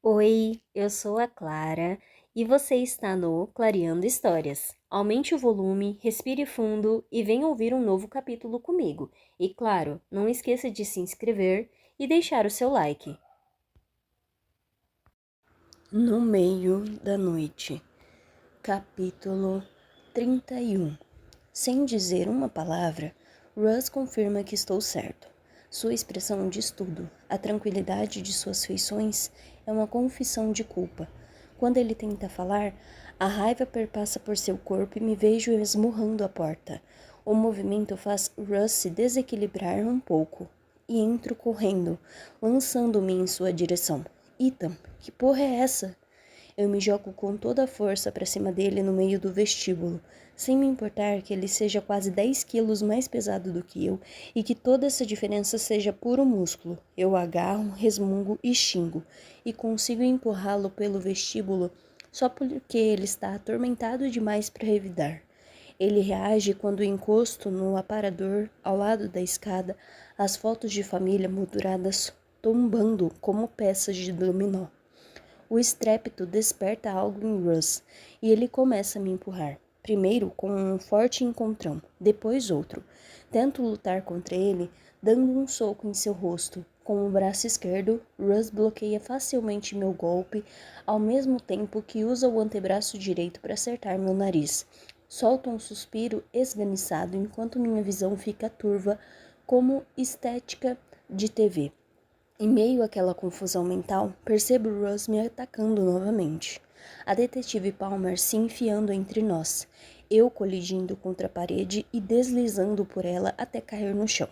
Oi, eu sou a Clara e você está no Clareando Histórias. Aumente o volume, respire fundo e venha ouvir um novo capítulo comigo. E claro, não esqueça de se inscrever e deixar o seu like. No meio da noite, capítulo 31. Sem dizer uma palavra, Russ confirma que estou certo. Sua expressão diz tudo. A tranquilidade de suas feições é uma confissão de culpa. Quando ele tenta falar, a raiva perpassa por seu corpo e me vejo esmurrando a porta. O movimento faz Russ se desequilibrar um pouco e entro correndo, lançando-me em sua direção. Ethan, que porra é essa? Eu me jogo com toda a força para cima dele no meio do vestíbulo, sem me importar que ele seja quase 10 quilos mais pesado do que eu e que toda essa diferença seja puro músculo. Eu agarro, resmungo e xingo, e consigo empurrá-lo pelo vestíbulo só porque ele está atormentado demais para revidar. Ele reage quando encosto no aparador ao lado da escada, as fotos de família molduradas tombando como peças de dominó. O estrépito desperta algo em Russ e ele começa a me empurrar. Primeiro com um forte encontrão, depois outro. Tento lutar contra ele, dando um soco em seu rosto. Com o braço esquerdo, Russ bloqueia facilmente meu golpe, ao mesmo tempo que usa o antebraço direito para acertar meu nariz. Solto um suspiro esganiçado enquanto minha visão fica turva como estética de TV. Em meio àquela confusão mental, percebo Russ me atacando novamente. A detetive Palmer se enfiando entre nós, eu colidindo contra a parede e deslizando por ela até cair no chão.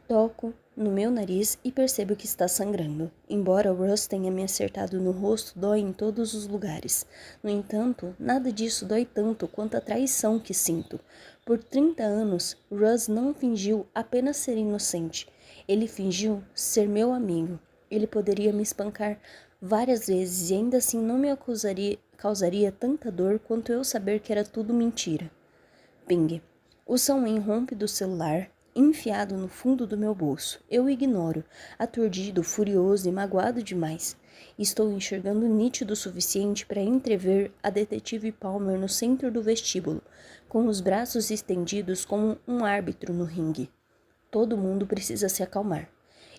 Toco no meu nariz e percebo que está sangrando. Embora Russ tenha me acertado no rosto, dói em todos os lugares. No entanto, nada disso dói tanto quanto a traição que sinto. Por 30 anos, Russ não fingiu apenas ser inocente. Ele fingiu ser meu amigo. Ele poderia me espancar várias vezes e ainda assim não me causaria tanta dor quanto eu saber que era tudo mentira. Ping. O som irrompe do celular, enfiado no fundo do meu bolso. Eu ignoro, aturdido, furioso e magoado demais. Estou enxergando nítido o suficiente para entrever a detetive Palmer no centro do vestíbulo, com os braços estendidos como um árbitro no ringue. Todo mundo precisa se acalmar,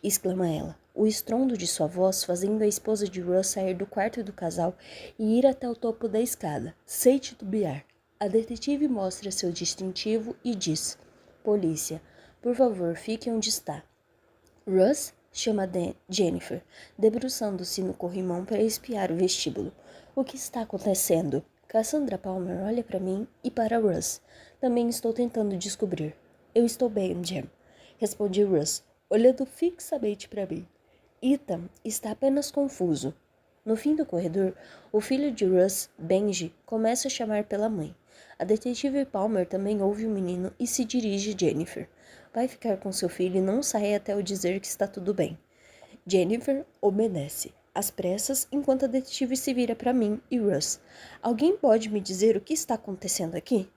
exclama ela, o estrondo de sua voz fazendo a esposa de Russ sair do quarto do casal e ir até o topo da escada, sem titubear. A detetive mostra seu distintivo e diz: Polícia, por favor, fique onde está. Russ chama Jennifer, debruçando-se no corrimão para espiar o vestíbulo. O que está acontecendo? Cassandra Palmer olha para mim e para Russ. Também estou tentando descobrir. Eu estou bem, Jem, respondi Russ, olhando fixamente para mim. Ethan está apenas confuso. No fim do corredor, o filho de Russ, Benji, começa a chamar pela mãe. A detetive Palmer também ouve o menino e se dirige a Jennifer. Vai ficar com seu filho e não sai até eu dizer que está tudo bem. Jennifer obedece, às pressas, enquanto a detetive se vira para mim e Russ. Alguém pode me dizer o que está acontecendo aqui?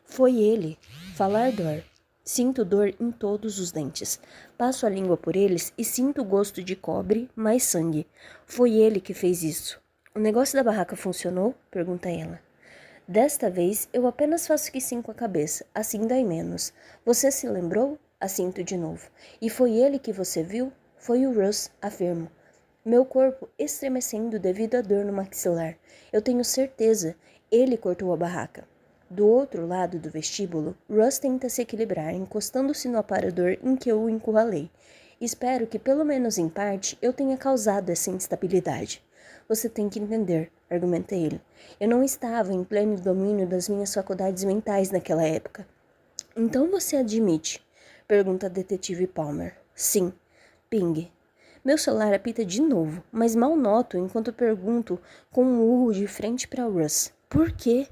Foi ele. Falar dor. Sinto dor em todos os dentes. Passo a língua por eles e sinto o gosto de cobre mais sangue. Foi ele que fez isso. O negócio da barraca funcionou? Pergunta ela. Desta vez, eu apenas faço que sim com a cabeça, assim dói menos. Você se lembrou? Assinto de novo. E foi ele que você viu? Foi o Russ, afirmo. Meu corpo estremecendo devido à dor no maxilar. Eu tenho certeza, ele cortou a barraca. Do outro lado do vestíbulo, Russ tenta se equilibrar, encostando-se no aparador em que eu o encurralei. Espero que, pelo menos em parte, eu tenha causado essa instabilidade. Você tem que entender, argumenta ele. Eu não estava em pleno domínio das minhas faculdades mentais naquela época. Então você admite? Pergunta a detetive Palmer. Sim. Ping. Meu celular apita de novo, mas mal noto enquanto pergunto com um urro de frente para Russ. Por quê?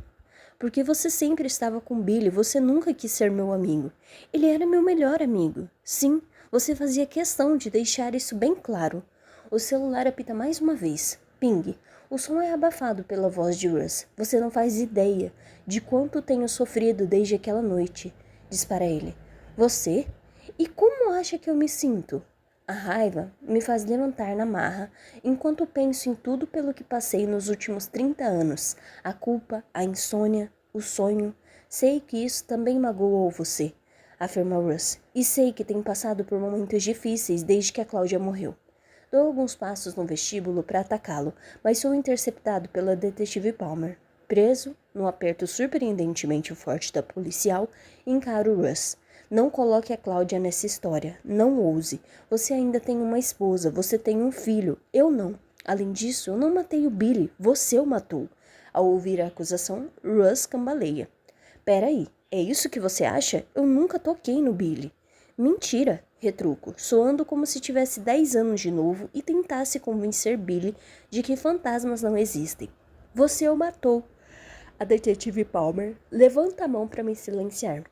Porque você sempre estava com Billy, você nunca quis ser meu amigo. Ele era meu melhor amigo. Sim, você fazia questão de deixar isso bem claro. O celular apita mais uma vez. Ping. O som é abafado pela voz de Russ. Você não faz ideia de quanto tenho sofrido desde aquela noite, diz para ele. Você? E como acha que eu me sinto? A raiva me faz levantar na marra enquanto penso em tudo pelo que passei nos últimos 30 anos. A culpa, a insônia, o sonho. Sei que isso também magoou você, afirma Russ. E sei que tem passado por momentos difíceis desde que a Cláudia morreu. Dou alguns passos no vestíbulo para atacá-lo, mas sou interceptado pela detetive Palmer. Preso, no aperto surpreendentemente forte da policial, encaro Russ. Não coloque a Cláudia nessa história. Não ouse. Você ainda tem uma esposa, você tem um filho. Eu não. Além disso, eu não matei o Billy. Você o matou. Ao ouvir a acusação, Russ cambaleia. Peraí, é isso que você acha? Eu nunca toquei no Billy. Mentira, retruco, soando como se tivesse 10 anos de novo e tentasse convencer Billy de que fantasmas não existem. Você o matou. A detetive Palmer levanta a mão para me silenciar.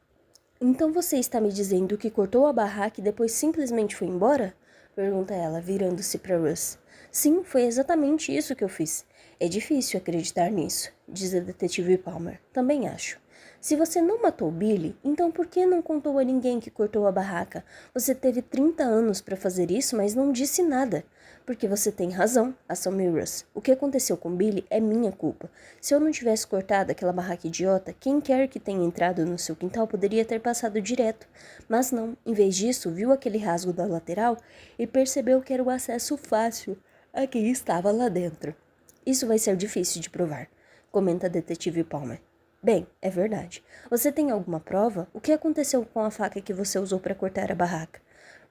Então você está me dizendo que cortou a barraca e depois simplesmente foi embora? Pergunta ela, virando-se para Russ. Sim, foi exatamente isso que eu fiz. É difícil acreditar nisso, diz a detetive Palmer. Também acho. Se você não matou Billy, então por que não contou a ninguém que cortou a barraca? Você teve 30 anos para fazer isso, mas não disse nada. Porque você tem razão, assumiu Russ. O que aconteceu com Billy é minha culpa. Se eu não tivesse cortado aquela barraca idiota, quem quer que tenha entrado no seu quintal poderia ter passado direto. Mas não, em vez disso, viu aquele rasgo da lateral e percebeu que era o acesso fácil a quem estava lá dentro. Isso vai ser difícil de provar, comenta a detetive Palmer. Bem, é verdade. Você tem alguma prova? O que aconteceu com a faca que você usou para cortar a barraca?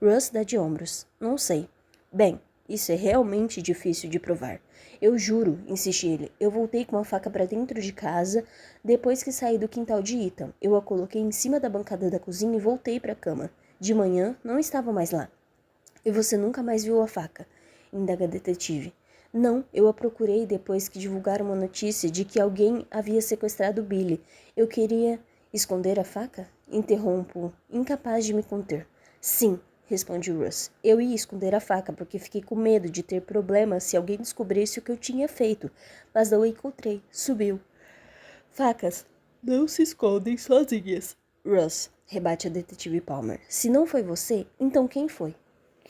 Russ dá de ombros. Não sei. Bem, isso é realmente difícil de provar. Eu juro, insiste ele. Eu voltei com a faca para dentro de casa depois que saí do quintal de Ethan. Eu a coloquei em cima da bancada da cozinha e voltei para a cama. De manhã, não estava mais lá. E você nunca mais viu a faca? Indaga a detetive. Não, eu a procurei depois que divulgaram uma notícia de que alguém havia sequestrado Billy. Eu queria esconder a faca? Interrompo, incapaz de me conter. Sim, responde Russ. Eu ia esconder a faca porque fiquei com medo de ter problema se alguém descobrisse o que eu tinha feito. Mas não a encontrei. Subiu. Facas não se escondem sozinhas. Russ, rebate a detetive Palmer. Se não foi você, então quem foi?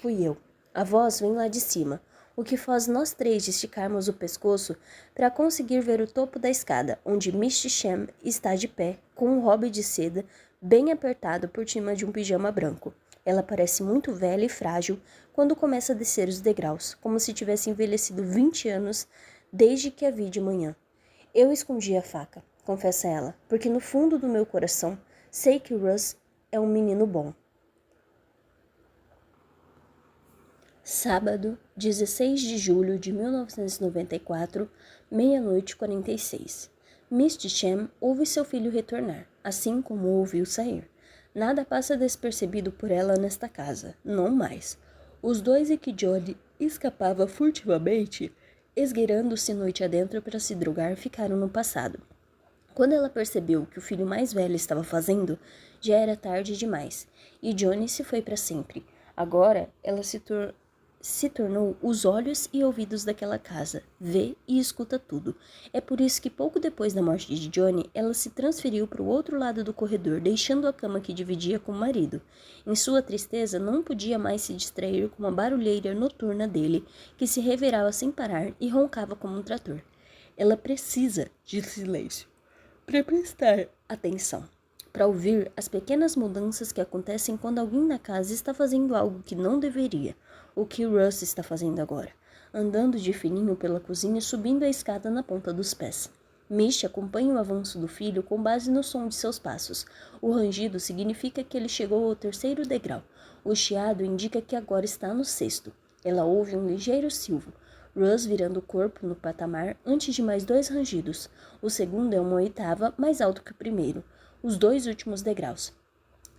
Fui eu. A voz vem lá de cima, o que faz nós três esticarmos o pescoço para conseguir ver o topo da escada, onde Misty Sham está de pé, com um hobby de seda bem apertado por cima de um pijama branco. Ela parece muito velha e frágil quando começa a descer os degraus, como se tivesse envelhecido 20 anos desde que a vi de manhã. Eu escondi a faca, confessa ela, porque no fundo do meu coração sei que Russ é um menino bom. Sábado, 16 de julho de 1994, meia-noite e 46. Misty Sham ouve seu filho retornar, assim como o ouviu sair. Nada passa despercebido por ela nesta casa, não mais. Os dois e que Johnny escapava furtivamente, esgueirando-se noite adentro para se drogar, ficaram no passado. Quando ela percebeu o que o filho mais velho estava fazendo, já era tarde demais, e Johnny se foi para sempre. Agora, ela se tornou os olhos e ouvidos daquela casa, vê e escuta tudo. É por isso que pouco depois da morte de Johnny, ela se transferiu para o outro lado do corredor, deixando a cama que dividia com o marido. Em sua tristeza, não podia mais se distrair com a barulheira noturna dele, que se revirava sem parar e roncava como um trator. Ela precisa de silêncio para prestar atenção, para ouvir as pequenas mudanças que acontecem quando alguém na casa está fazendo algo que não deveria. O que Russ está fazendo agora? Andando de fininho pela cozinha, subindo a escada na ponta dos pés. Misty acompanha o avanço do filho com base no som de seus passos. O rangido significa que ele chegou ao terceiro degrau. O chiado indica que agora está no sexto. Ela ouve um ligeiro silvo. Russ virando o corpo no patamar antes de mais 2 rangidos. O segundo é uma oitava mais alto que o primeiro. Os 2 últimos degraus.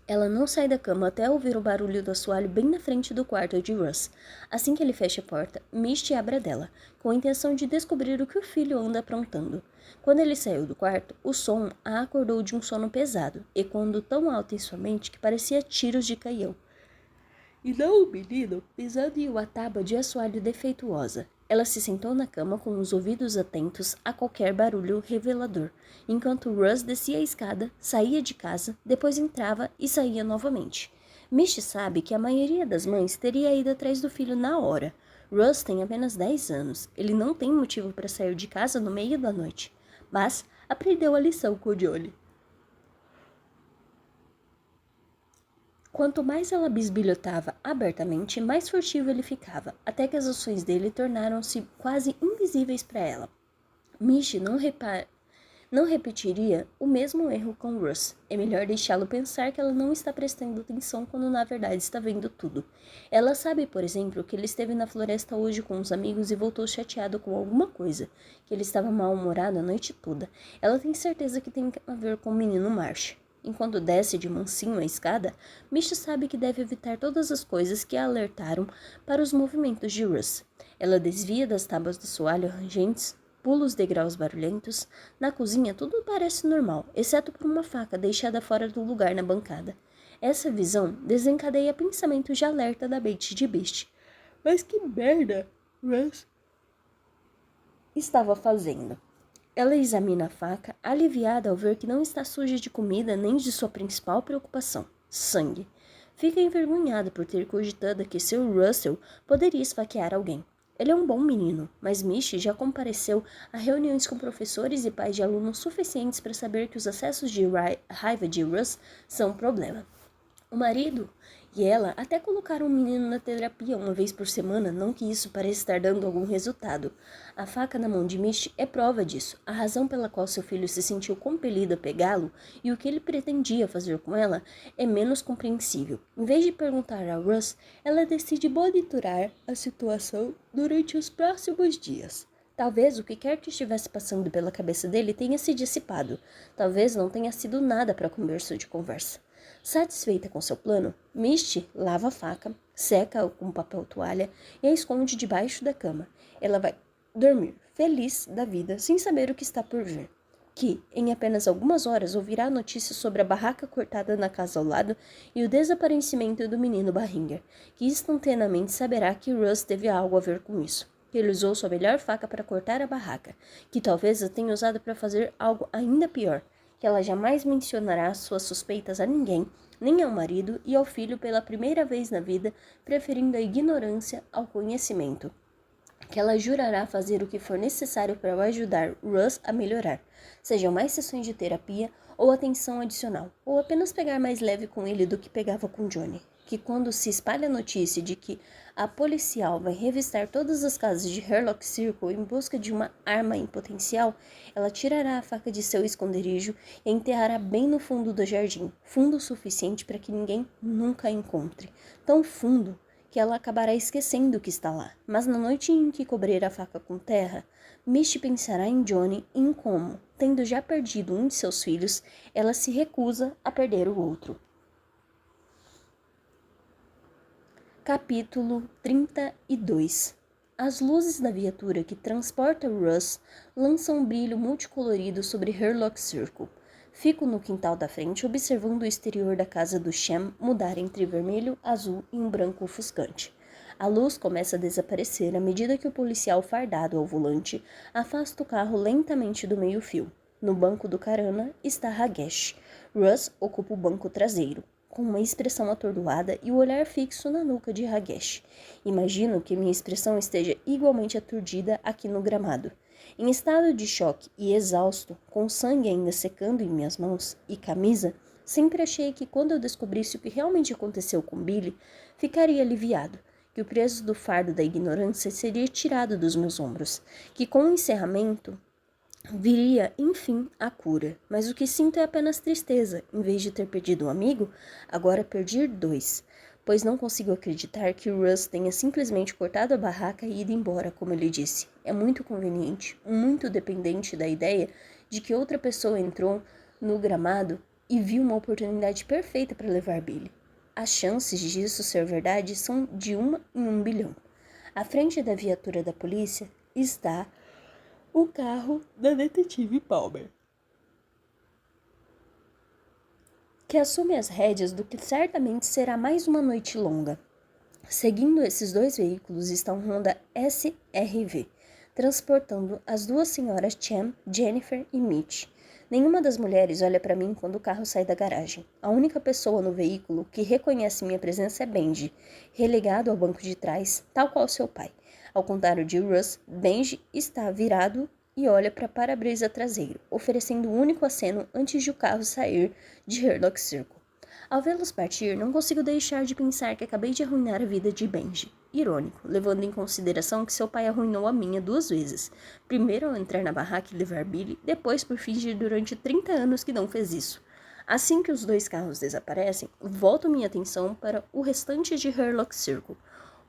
Ela não sai da cama até ouvir o barulho do assoalho bem na frente do quarto de Russ. Assim que ele fecha a porta, Misty abre a dela, com a intenção de descobrir o que o filho anda aprontando. Quando ele saiu do quarto, o som a acordou de um sono pesado, ecoando tão alto em sua mente que parecia tiros de canhão. E não o menino pisando em uma tábua de assoalho defeituosa. Ela se sentou na cama com os ouvidos atentos a qualquer barulho revelador, enquanto Russ descia a escada, saía de casa, depois entrava e saía novamente. Misty sabe que a maioria das mães teria ido atrás do filho na hora. Russ tem apenas 10 anos. Ele não tem motivo para sair de casa no meio da noite. Mas aprendeu a lição com o Johnny. Quanto mais ela bisbilhotava abertamente, mais furtivo ele ficava, até que as ações dele tornaram-se quase invisíveis para ela. Misty não repetiria o mesmo erro com Russ. É melhor deixá-lo pensar que ela não está prestando atenção quando na verdade está vendo tudo. Ela sabe, por exemplo, que ele esteve na floresta hoje com os amigos e voltou chateado com alguma coisa, que ele estava mal-humorado a noite toda. Ela tem certeza que tem a ver com o menino Marsh. Enquanto desce de mansinho a escada, Misty sabe que deve evitar todas as coisas que a alertaram para os movimentos de Russ. Ela desvia das tábuas de soalho rangentes, pula os degraus barulhentos. Na cozinha tudo parece normal, exceto por uma faca deixada fora do lugar na bancada. Essa visão desencadeia pensamentos de alerta da mente de Misty. Mas que merda Russ estava fazendo? Ela examina a faca, aliviada ao ver que não está suja de comida nem de sua principal preocupação, sangue. Fica envergonhada por ter cogitado que seu Russell poderia esfaquear alguém. Ele é um bom menino, mas Misty já compareceu a reuniões com professores e pais de alunos suficientes para saber que os acessos de raiva de Russ são um problema. O marido e ela até colocaram o menino na terapia uma vez por semana, não que isso pareça estar dando algum resultado. A faca na mão de Misty é prova disso, a razão pela qual seu filho se sentiu compelido a pegá-lo e o que ele pretendia fazer com ela é menos compreensível. Em vez de perguntar a Russ, ela decide monitorar a situação durante os próximos dias. Talvez o que quer que estivesse passando pela cabeça dele tenha se dissipado. Talvez não tenha sido nada para começo de conversa. Satisfeita com seu plano, Misty lava a faca, seca-a com papel toalha e a esconde debaixo da cama. Ela vai dormir, feliz da vida, sem saber o que está por vir. Que, em apenas algumas horas, ouvirá a notícia sobre a barraca cortada na casa ao lado e o desaparecimento do menino Barringer, que instantaneamente saberá que Russ teve algo a ver com isso, que ele usou sua melhor faca para cortar a barraca, que talvez a tenha usado para fazer algo ainda pior, que ela jamais mencionará suas suspeitas a ninguém, nem ao marido e ao filho pela primeira vez na vida, preferindo a ignorância ao conhecimento, que ela jurará fazer o que for necessário para ajudar Russ a melhorar, sejam mais sessões de terapia ou atenção adicional, ou apenas pegar mais leve com ele do que pegava com Johnny, que quando se espalha a notícia de que a policial vai revistar todas as casas de Hurlock Circle em busca de uma arma em potencial, ela tirará a faca de seu esconderijo e a enterrará bem no fundo do jardim, fundo o suficiente para que ninguém nunca a encontre, tão fundo que ela acabará esquecendo que está lá. Mas na noite em que cobrir a faca com terra, Misty pensará em Johnny e em como, tendo já perdido um de seus filhos, ela se recusa a perder o outro. Capítulo 32. As luzes da viatura que transporta Russ lançam um brilho multicolorido sobre Hurlock Circle. Fico no quintal da frente observando o exterior da casa do Shem mudar entre vermelho, azul e um branco ofuscante. A luz começa a desaparecer à medida que o policial fardado ao volante afasta o carro lentamente do meio-fio. No banco do carona está Ragesh. Russ ocupa o banco traseiro, com uma expressão atordoada e o olhar fixo na nuca de Ragesh. Imagino que minha expressão esteja igualmente aturdida aqui no gramado. Em estado de choque e exausto, com sangue ainda secando em minhas mãos e camisa, sempre achei que quando eu descobrisse o que realmente aconteceu com Billy, ficaria aliviado, que o peso do fardo da ignorância seria tirado dos meus ombros, que com o encerramento viria, enfim, a cura, mas o que sinto é apenas tristeza. Em vez de ter perdido um amigo, agora perdi dois, pois não consigo acreditar que Russ tenha simplesmente cortado a barraca e ido embora, como ele disse. É muito conveniente, muito dependente da ideia de que outra pessoa entrou no gramado e viu uma oportunidade perfeita para levar Billy. As chances disso ser verdade são de 1 em 1 bilhão. À frente da viatura da polícia está o carro da detetive Palmer, que assume as rédeas do que certamente será mais uma noite longa. Seguindo esses dois veículos está um Honda SRV, transportando as duas senhoras Chan, Jennifer e Mitch. Nenhuma das mulheres olha para mim quando o carro sai da garagem. A única pessoa no veículo que reconhece minha presença é Benji, relegado ao banco de trás, tal qual seu pai. Ao contrário de Russ, Benji está virado e olha para o para-brisa traseiro, oferecendo um único aceno antes de o carro sair de Hurlock Circle. Ao vê-los partir, não consigo deixar de pensar que acabei de arruinar a vida de Benji. Irônico, levando em consideração que seu pai arruinou a minha 2 vezes. Primeiro ao entrar na barraca e levar Billy, depois por fingir durante 30 anos que não fez isso. Assim que os 2 carros desaparecem, volto minha atenção para o restante de Hurlock Circle.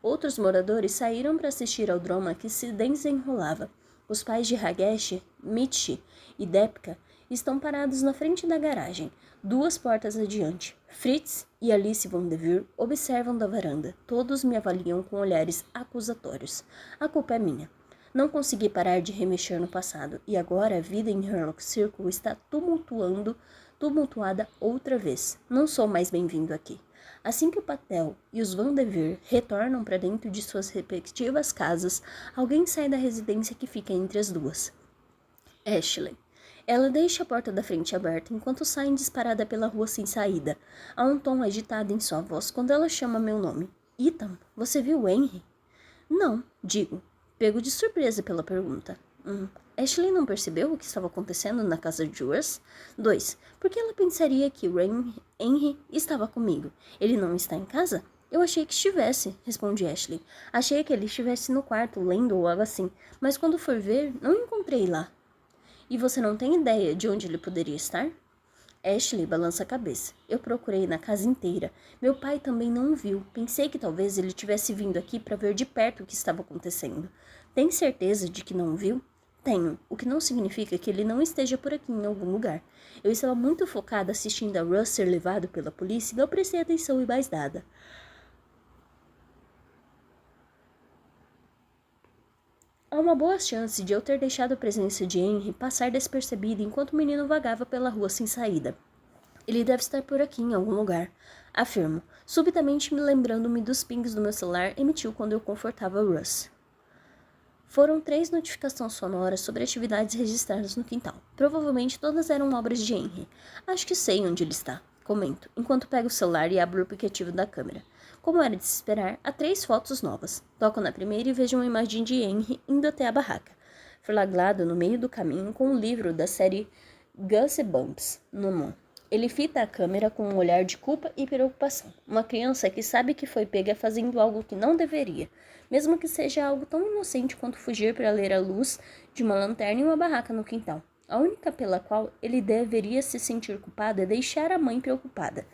Outros moradores saíram para assistir ao drama que se desenrolava. Os pais de Hagesh, Mitch e Depka estão parados na frente da garagem, 2 portas adiante. Fritz e Alice Van Devere observam da varanda. Todos me avaliam com olhares acusatórios. A culpa é minha. Não consegui parar de remexer no passado, e agora a vida em Hurlock Circle está tumultuada outra vez. Não sou mais bem-vindo aqui. Assim que o Patel e os Van Devere retornam para dentro de suas respectivas casas, alguém sai da residência que fica entre as duas. Ashley. Ela deixa a porta da frente aberta enquanto saem disparada pela rua sem saída. Há um tom agitado em sua voz quando ela chama meu nome. Ethan, você viu Henry? Não, digo, pego de surpresa pela pergunta. Ashley não percebeu o que estava acontecendo na casa de Russ? 2. Por que ela pensaria que Henry estava comigo? Ele não está em casa? Eu achei que estivesse, responde Ashley. Achei que ele estivesse no quarto, lendo ou algo assim, mas quando for ver, não encontrei lá. E você não tem ideia de onde ele poderia estar? Ashley balança a cabeça. Eu procurei na casa inteira. Meu pai também não o viu. Pensei que talvez ele tivesse vindo aqui para ver de perto o que estava acontecendo. Tem certeza de que não o viu? Tenho, o que não significa que ele não esteja por aqui em algum lugar. Eu estava muito focada assistindo a Russ ser levado pela polícia e não prestei atenção em mais nada. Há uma boa chance de eu ter deixado a presença de Henry passar despercebida enquanto o menino vagava pela rua sem saída. Ele deve estar por aqui em algum lugar, afirmo, subitamente me lembrando-me dos pings do meu celular emitiu quando eu confortava Russ. Foram 3 notificações sonoras sobre atividades registradas no quintal. Provavelmente todas eram obras de Henry. Acho que sei onde ele está, comento, enquanto pego o celular e abro o aplicativo da câmera. Como era de se esperar, há 3 fotos novas. Toco na primeira e vejo uma imagem de Henry indo até a barraca, flagrado no meio do caminho com um livro da série Goosebumps no mão. Ele fita a câmera com um olhar de culpa e preocupação. Uma criança que sabe que foi pega fazendo algo que não deveria, mesmo que seja algo tão inocente quanto fugir para ler a luz de uma lanterna em uma barraca no quintal. A única pela qual ele deveria se sentir culpado é deixar a mãe preocupada.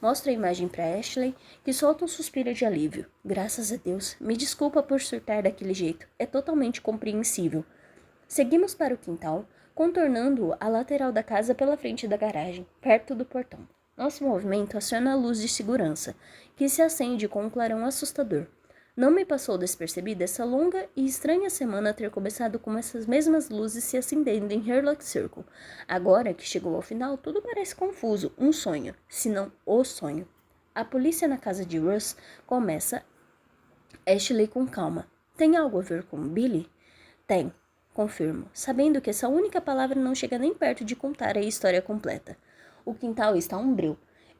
Mostro a imagem para Ashley, que solta um suspiro de alívio. Graças a Deus. Me desculpa por surtar daquele jeito. É totalmente compreensível. Seguimos para o quintal, contornando a lateral da casa pela frente da garagem, perto do portão. Nosso movimento aciona a luz de segurança, que se acende com um clarão assustador. Não me passou despercebida essa longa e estranha semana ter começado com essas mesmas luzes se acendendo em Hurlock Circle. Agora que chegou ao final, tudo parece confuso, um sonho, se não o sonho. A polícia na casa de Russ começa Ashley com calma. Tem algo a ver com Billy? Tem. Confirmo, sabendo que essa única palavra não chega nem perto de contar a história completa. O quintal está umbril,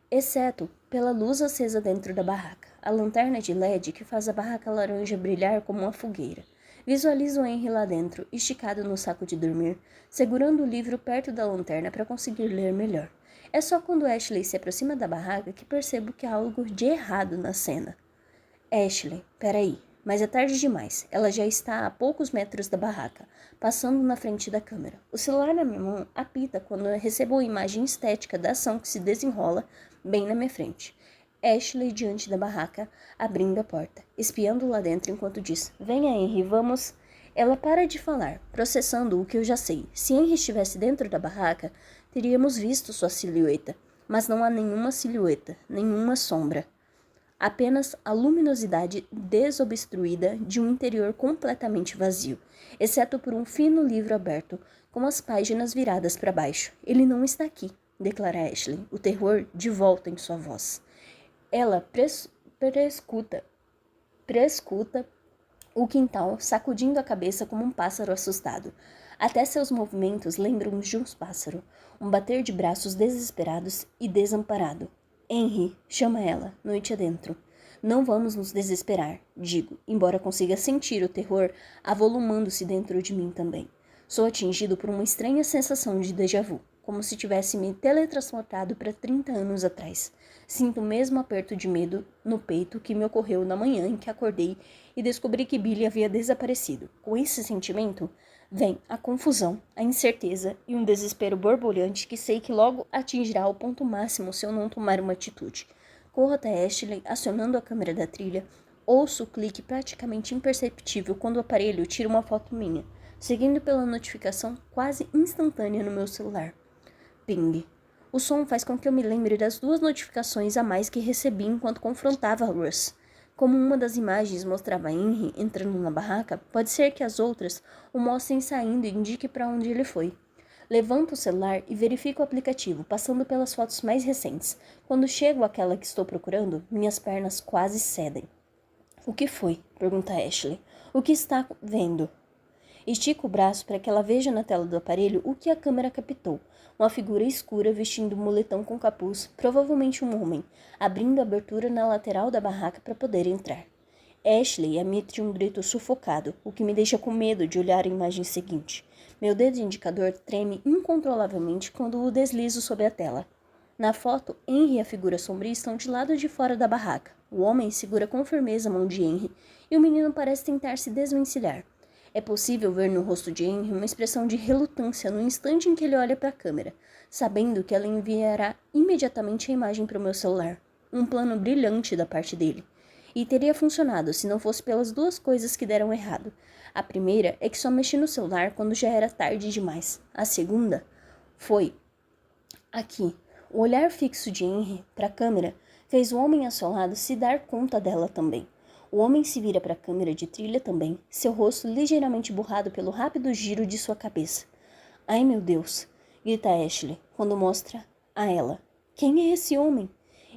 exceto pela luz acesa dentro da barraca, a lanterna de LED que faz a barraca laranja brilhar como uma fogueira. Visualizo Henry lá dentro, esticado no saco de dormir, segurando o livro perto da lanterna para conseguir ler melhor. É só quando Ashley se aproxima da barraca que percebo que há algo de errado na cena. Ashley, peraí. Mas é tarde demais. Ela já está a poucos metros da barraca, passando na frente da câmera. O celular na minha mão apita quando eu recebo a imagem estética da ação que se desenrola bem na minha frente. Ashley diante da barraca, abrindo a porta, espiando lá dentro enquanto diz: Venha, Henry, vamos... Ela para de falar, processando o que eu já sei. Se Henry estivesse dentro da barraca, teríamos visto sua silhueta. Mas não há nenhuma silhueta, nenhuma sombra. Apenas a luminosidade desobstruída de um interior completamente vazio, exceto por um fino livro aberto, com as páginas viradas para baixo. Ele não está aqui, declara Ashley, o terror de volta em sua voz. Ela prescuta o quintal, sacudindo a cabeça como um pássaro assustado. Até seus movimentos lembram os de um pássaro, um bater de braços desesperados e desamparado. Henry, chama ela, noite adentro. Não vamos nos desesperar, digo, embora consiga sentir o terror avolumando-se dentro de mim também. Sou atingido por uma estranha sensação de déjà vu, como se tivesse me teletransportado para 30 anos atrás. Sinto o mesmo aperto de medo no peito que me ocorreu na manhã em que acordei e descobri que Billy havia desaparecido. Com esse sentimento, vem a confusão, a incerteza e um desespero borbulhante que sei que logo atingirá o ponto máximo se eu não tomar uma atitude. Corro até Ashley, acionando a câmera da trilha, ouço o clique praticamente imperceptível quando o aparelho tira uma foto minha, seguindo pela notificação quase instantânea no meu celular. Ping. O som faz com que eu me lembre das 2 notificações a mais que recebi enquanto confrontava Russ. Como uma das imagens mostrava Henry entrando na barraca, pode ser que as outras o mostrem saindo e indique para onde ele foi. Levanto o celular e verifico o aplicativo, passando pelas fotos mais recentes. Quando chego àquela que estou procurando, minhas pernas quase cedem. O que foi? Pergunta Ashley. O que está vendo? Estico o braço para que ela veja na tela do aparelho o que a câmera captou. Uma figura escura vestindo um moletom com capuz, provavelmente um homem, abrindo a abertura na lateral da barraca para poder entrar. Ashley emite um grito sufocado, o que me deixa com medo de olhar a imagem seguinte. Meu dedo indicador treme incontrolavelmente quando o deslizo sobre a tela. Na foto, Henry e a figura sombria estão de lado de fora da barraca. O homem segura com firmeza a mão de Henry e o menino parece tentar se desvencilhar. É possível ver no rosto de Henry uma expressão de relutância no instante em que ele olha para a câmera, sabendo que ela enviará imediatamente a imagem para o meu celular. Um plano brilhante da parte dele. E teria funcionado se não fosse pelas 2 coisas que deram errado. A primeira é que só mexi no celular quando já era tarde demais. A segunda foi aqui. O olhar fixo de Henry para a câmera fez o homem ao seu lado se dar conta dela também. O homem se vira para a câmera de trilha também, seu rosto ligeiramente borrado pelo rápido giro de sua cabeça. Ai, meu Deus! Grita Ashley, quando mostra a ela. Quem é esse homem?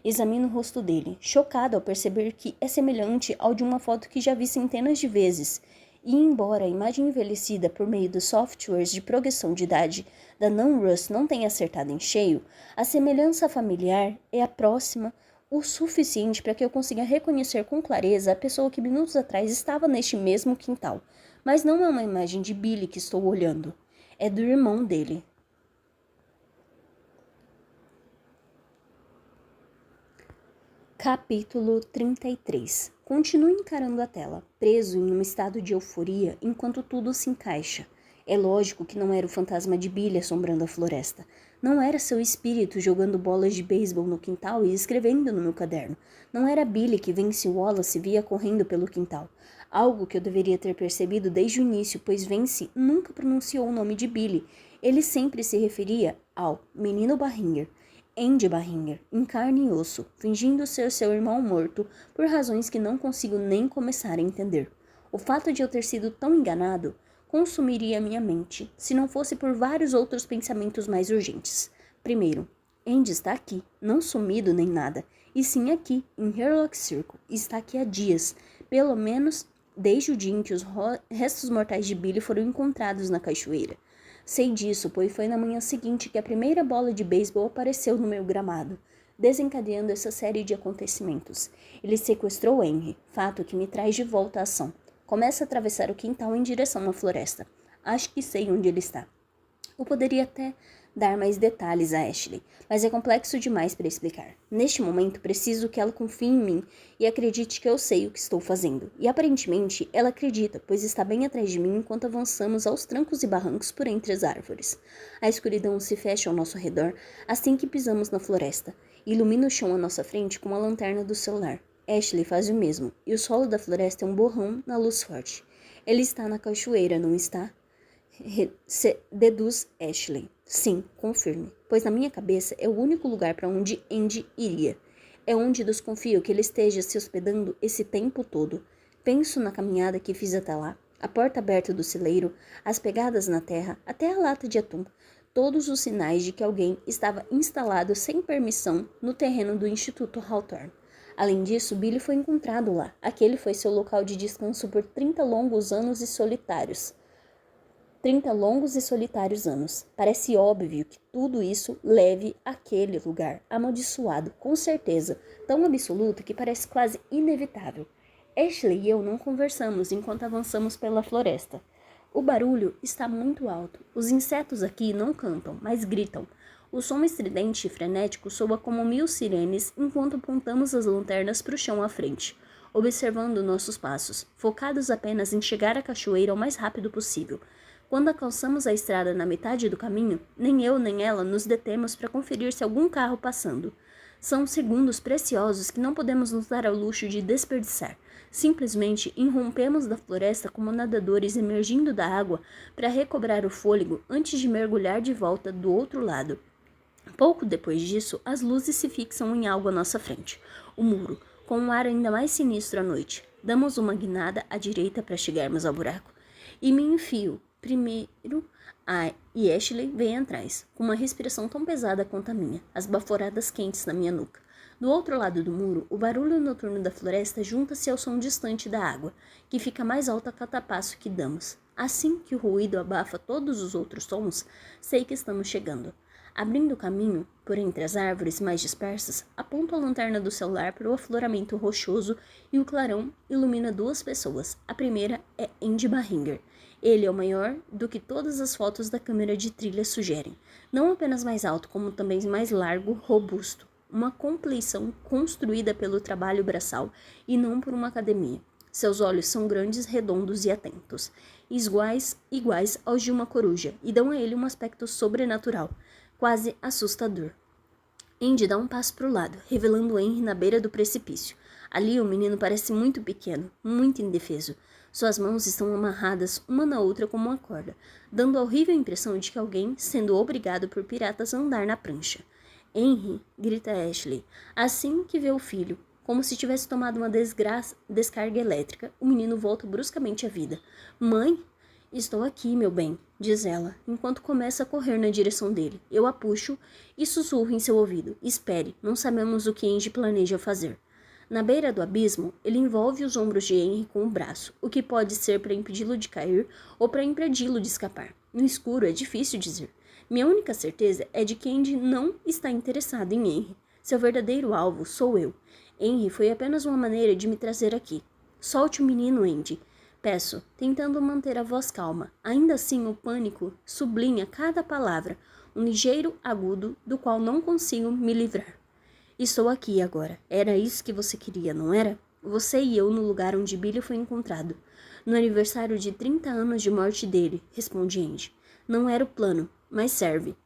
Examino o rosto dele, chocado ao perceber que é semelhante ao de uma foto que já vi centenas de vezes. E embora a imagem envelhecida por meio dos softwares de progressão de idade da Russ não tenha acertado em cheio, a semelhança familiar é a próxima o suficiente para que eu consiga reconhecer com clareza a pessoa que minutos atrás estava neste mesmo quintal. Mas não é uma imagem de Billy que estou olhando. É do irmão dele. Capítulo 33. Continuo encarando a tela, preso em um estado de euforia enquanto tudo se encaixa. É lógico que não era o fantasma de Billy assombrando a floresta. Não era seu espírito jogando bolas de beisebol no quintal e escrevendo no meu caderno. Não era Billy que Vance Wallace via correndo pelo quintal. Algo que eu deveria ter percebido desde o início, pois Vance nunca pronunciou o nome de Billy. Ele sempre se referia ao menino Barringer. Andy Barringer, em carne e osso, fingindo ser seu irmão morto por razões que não consigo nem começar a entender. O fato de eu ter sido tão enganado consumiria minha mente, se não fosse por vários outros pensamentos mais urgentes. Primeiro, Andy está aqui, não sumido nem nada, e sim aqui, em Herlock Circle, e está aqui há dias, pelo menos desde o dia em que os restos mortais de Billy foram encontrados na cachoeira. Sei disso, pois foi na manhã seguinte que a primeira bola de beisebol apareceu no meu gramado, desencadeando essa série de acontecimentos. Ele sequestrou Henry, fato que me traz de volta à ação. Começa a atravessar o quintal em direção à floresta. Acho que sei onde ele está. Eu poderia até dar mais detalhes a Ashley, mas é complexo demais para explicar. Neste momento, preciso que ela confie em mim e acredite que eu sei o que estou fazendo. E aparentemente, ela acredita, pois está bem atrás de mim enquanto avançamos aos trancos e barrancos por entre as árvores. A escuridão se fecha ao nosso redor assim que pisamos na floresta. Ilumina o chão à nossa frente com a lanterna do celular. Ashley faz o mesmo, e o solo da floresta é um borrão na luz forte. Ele está na cachoeira, não está? Deduz Ashley. Sim, confirme, pois na minha cabeça é o único lugar para onde Andy iria. É onde desconfio que ele esteja se hospedando esse tempo todo. Penso na caminhada que fiz até lá, a porta aberta do celeiro, as pegadas na terra, até a lata de atum. Todos os sinais de que alguém estava instalado sem permissão no terreno do Instituto Hawthorne. Além disso, Billy foi encontrado lá. Aquele foi seu local de descanso por 30 longos anos e solitários. 30 longos e solitários anos. Parece óbvio que tudo isso leve àquele lugar, amaldiçoado, com certeza, tão absoluta que parece quase inevitável. Ashley e eu não conversamos enquanto avançamos pela floresta. O barulho está muito alto. Os insetos aqui não cantam, mas gritam. O som estridente e frenético soa como 1000 sirenes enquanto apontamos as lanternas para o chão à frente, observando nossos passos, focados apenas em chegar à cachoeira o mais rápido possível. Quando alcançamos a estrada na metade do caminho, nem eu nem ela nos detemos para conferir se algum carro passando. São segundos preciosos que não podemos nos dar ao luxo de desperdiçar. Simplesmente irrompemos da floresta como nadadores emergindo da água para recobrar o fôlego antes de mergulhar de volta do outro lado. Pouco depois disso, as luzes se fixam em algo à nossa frente. O muro, com um ar ainda mais sinistro à noite. Damos uma guinada à direita para chegarmos ao buraco. E me enfio primeiro e Ashley vem atrás, com uma respiração tão pesada quanto a minha, as baforadas quentes na minha nuca. Do outro lado do muro, o barulho noturno da floresta junta-se ao som distante da água, que fica mais alto a cada passo que damos. Assim que o ruído abafa todos os outros sons, sei que estamos chegando. Abrindo o caminho por entre as árvores mais dispersas, aponto a lanterna do celular para o afloramento rochoso e o clarão ilumina 2 pessoas. A primeira é Andy Barringer. Ele é o maior do que todas as fotos da câmera de trilha sugerem. Não apenas mais alto, como também mais largo, robusto. Uma compleição construída pelo trabalho braçal e não por uma academia. Seus olhos são grandes, redondos e atentos, iguais aos de uma coruja, e dão a ele um aspecto sobrenatural, quase assustador. Andy dá um passo para o lado, revelando Henry na beira do precipício. Ali o menino parece muito pequeno, muito indefeso. Suas mãos estão amarradas uma na outra como uma corda, dando a horrível impressão de que alguém sendo obrigado por piratas a andar na prancha. Henry, grita Ashley, assim que vê o filho. Como se tivesse tomado uma descarga elétrica, o menino volta bruscamente à vida. Mãe? Estou aqui, meu bem, diz ela, enquanto começa a correr na direção dele. Eu a puxo e sussurro em seu ouvido. Espere, não sabemos o que Andy planeja fazer. Na beira do abismo, ele envolve os ombros de Henry com o braço, o que pode ser para impedi-lo de cair ou para impedi-lo de escapar. No escuro é difícil dizer. Minha única certeza é de que Andy não está interessado em Henry. Seu verdadeiro alvo sou eu. Henry foi apenas uma maneira de me trazer aqui. Solte o menino, Andy. Peço, tentando manter a voz calma. Ainda assim, o pânico sublinha cada palavra, um ligeiro agudo do qual não consigo me livrar. Estou aqui agora. Era isso que você queria, não era? Você e eu no lugar onde Billy foi encontrado. No aniversário de 30 anos de morte dele, responde Andy. Não era o plano, mas serve.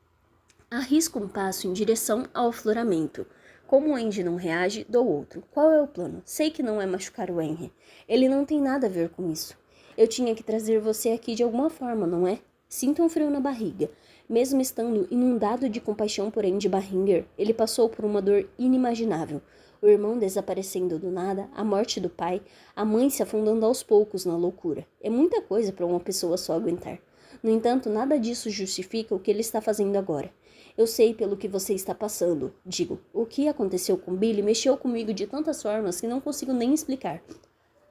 Arrisco um passo em direção ao afloramento. Como o Andy não reage, dou outro. Qual é o plano? Sei que não é machucar o Henry. Ele não tem nada a ver com isso. Eu tinha que trazer você aqui de alguma forma, não é? Sinto um frio na barriga. Mesmo estando inundado de compaixão por Andy Barringer, ele passou por uma dor inimaginável. O irmão desaparecendo do nada, a morte do pai, a mãe se afundando aos poucos na loucura. É muita coisa para uma pessoa só aguentar. No entanto, nada disso justifica o que ele está fazendo agora. Eu sei pelo que você está passando, digo. O que aconteceu com Billy mexeu comigo de tantas formas que não consigo nem explicar.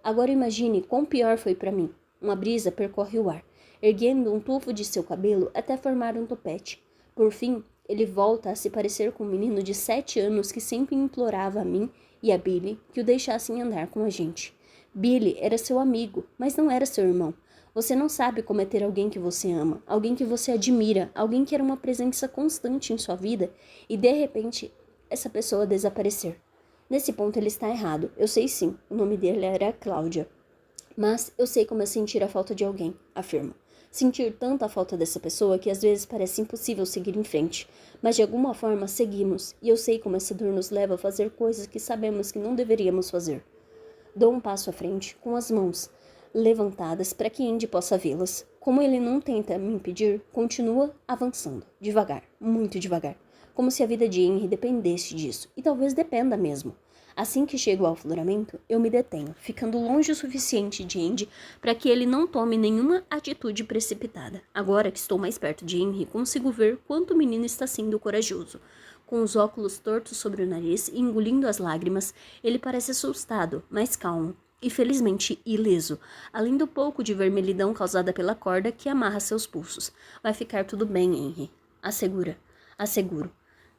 Agora imagine quão pior foi para mim. Uma brisa percorre o ar, erguendo um tufo de seu cabelo até formar um topete. Por fim, ele volta a se parecer com um menino de 7 anos que sempre implorava a mim e a Billy que o deixassem andar com a gente. Billy era seu amigo, mas não era seu irmão. Você não sabe como é ter alguém que você ama, alguém que você admira, alguém que era uma presença constante em sua vida e, de repente, essa pessoa desaparecer. Nesse ponto ele está errado. Eu sei sim, o nome dele era Cláudia. Mas eu sei como é sentir a falta de alguém, afirmo. Sentir tanto a falta dessa pessoa que às vezes parece impossível seguir em frente. Mas de alguma forma seguimos, e eu sei como essa dor nos leva a fazer coisas que sabemos que não deveríamos fazer. Dou um passo à frente, com as mãos levantadas para que Andy possa vê-las. Como ele não tenta me impedir, continua avançando, devagar, muito devagar, como se a vida de Henry dependesse disso, e talvez dependa mesmo. Assim que chego ao afloramento, eu me detenho, ficando longe o suficiente de Andy para que ele não tome nenhuma atitude precipitada. Agora que estou mais perto de Henry, consigo ver quanto o menino está sendo corajoso. Com os óculos tortos sobre o nariz e engolindo as lágrimas, ele parece assustado, mas calmo. e felizmente ileso, além do pouco de vermelhidão causada pela corda que amarra seus pulsos. Vai ficar tudo bem, Henry. Asseguro.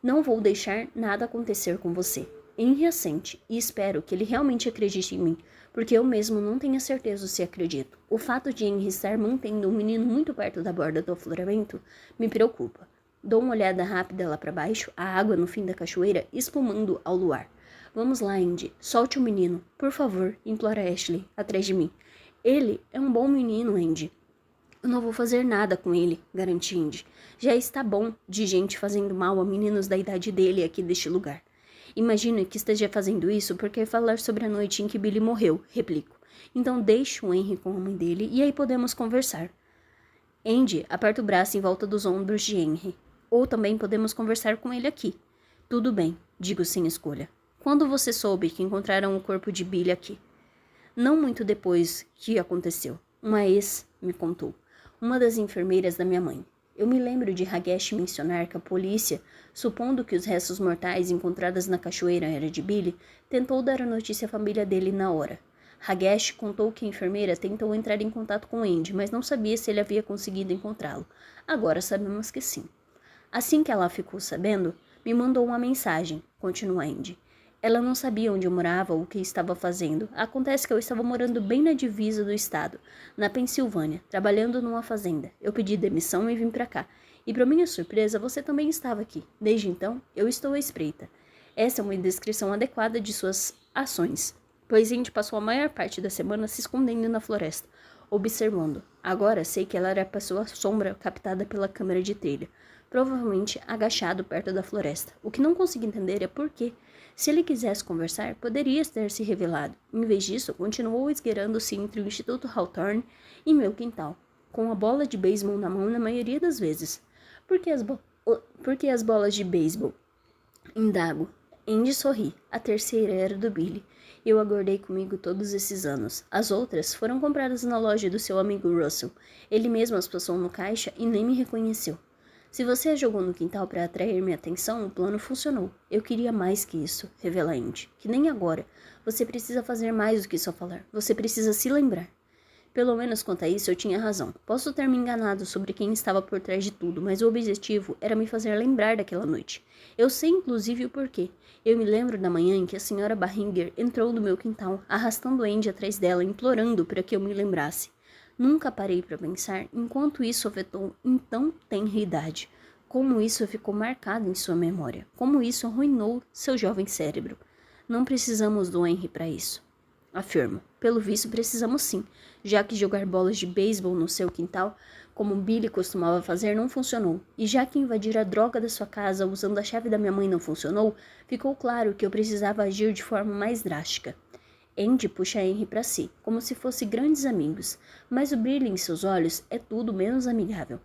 Não vou deixar nada acontecer com você. Henry assente, e espero que ele realmente acredite em mim, porque eu mesmo não tenho certeza se acredito. O fato de Henry estar mantendo um menino muito perto da borda do afloramento me preocupa. Dou uma olhada rápida lá para baixo, a água no fim da cachoeira espumando ao luar. Vamos lá, Andy. Solte o menino. Por favor, implora Ashley, atrás de mim. Ele é um bom menino, Andy. Eu não vou fazer nada com ele, garante Andy. Já está bom de gente fazendo mal a meninos da idade dele aqui deste lugar. Imagino que esteja fazendo isso porque falar sobre a noite em que Billy morreu, replico. Então deixe o Henry com a mãe dele e aí podemos conversar. Andy aperta o braço em volta dos ombros de Henry. Ou também podemos conversar com ele aqui. Tudo bem, digo sem escolha. Quando você soube que encontraram o corpo de Billy aqui? Não muito depois que aconteceu. Uma ex me contou. Uma das enfermeiras da minha mãe. Eu me lembro de Hagesh mencionar que a polícia, supondo que os restos mortais encontrados na cachoeira eram de Billy, tentou dar a notícia à família dele na hora. Hagesh contou que a enfermeira tentou entrar em contato com Andy, mas não sabia se ele havia conseguido encontrá-lo. Agora sabemos que sim. Assim que ela ficou sabendo, me mandou uma mensagem, continua Andy. Ela não sabia onde eu morava ou o que estava fazendo. Acontece que eu estava morando bem na divisa do estado, na Pensilvânia, trabalhando numa fazenda. Eu pedi demissão e vim para cá. E para minha surpresa, você também estava aqui. Desde então, eu estou à espreita. Essa é uma descrição adequada de suas ações, pois Andy passou a maior parte da semana se escondendo na floresta, observando. Agora sei que ela era a pessoa sombra captada pela câmera de trilha, provavelmente agachado perto da floresta. O que não consigo entender é por quê. Se ele quisesse conversar, poderia ter se revelado. Em vez disso, continuou esgueirando-se entre o Instituto Hawthorne e meu quintal, com a bola de beisebol na mão na maioria das vezes. Por que as bolas de beisebol? Indago. Andy sorri. A terceira era do Billy. Eu a guardei comigo todos esses anos. As outras foram compradas na loja do seu amigo Russell. Ele mesmo as passou no caixa e nem me reconheceu. Se você a jogou no quintal para atrair minha atenção, o plano funcionou. Eu queria mais que isso, revela Andy. Que nem agora. Você precisa fazer mais do que só falar. Você precisa se lembrar. Pelo menos quanto a isso, eu tinha razão. Posso ter me enganado sobre quem estava por trás de tudo, mas o objetivo era me fazer lembrar daquela noite. Eu sei inclusive o porquê. Eu me lembro da manhã em que a senhora Barringer entrou no meu quintal, arrastando Andy atrás dela, implorando para que eu me lembrasse. Nunca parei para pensar enquanto isso afetou em tão tenra idade, como isso ficou marcado em sua memória, como isso arruinou seu jovem cérebro. Não precisamos do Henry para isso, afirmo. Pelo visto precisamos sim, já que jogar bolas de beisebol no seu quintal, como Billy costumava fazer, não funcionou, e já que invadir a droga da sua casa usando a chave da minha mãe não funcionou, ficou claro que eu precisava agir de forma mais drástica. Andy puxa Henry para si, como se fossem grandes amigos, mas o brilho em seus olhos é tudo menos amigável.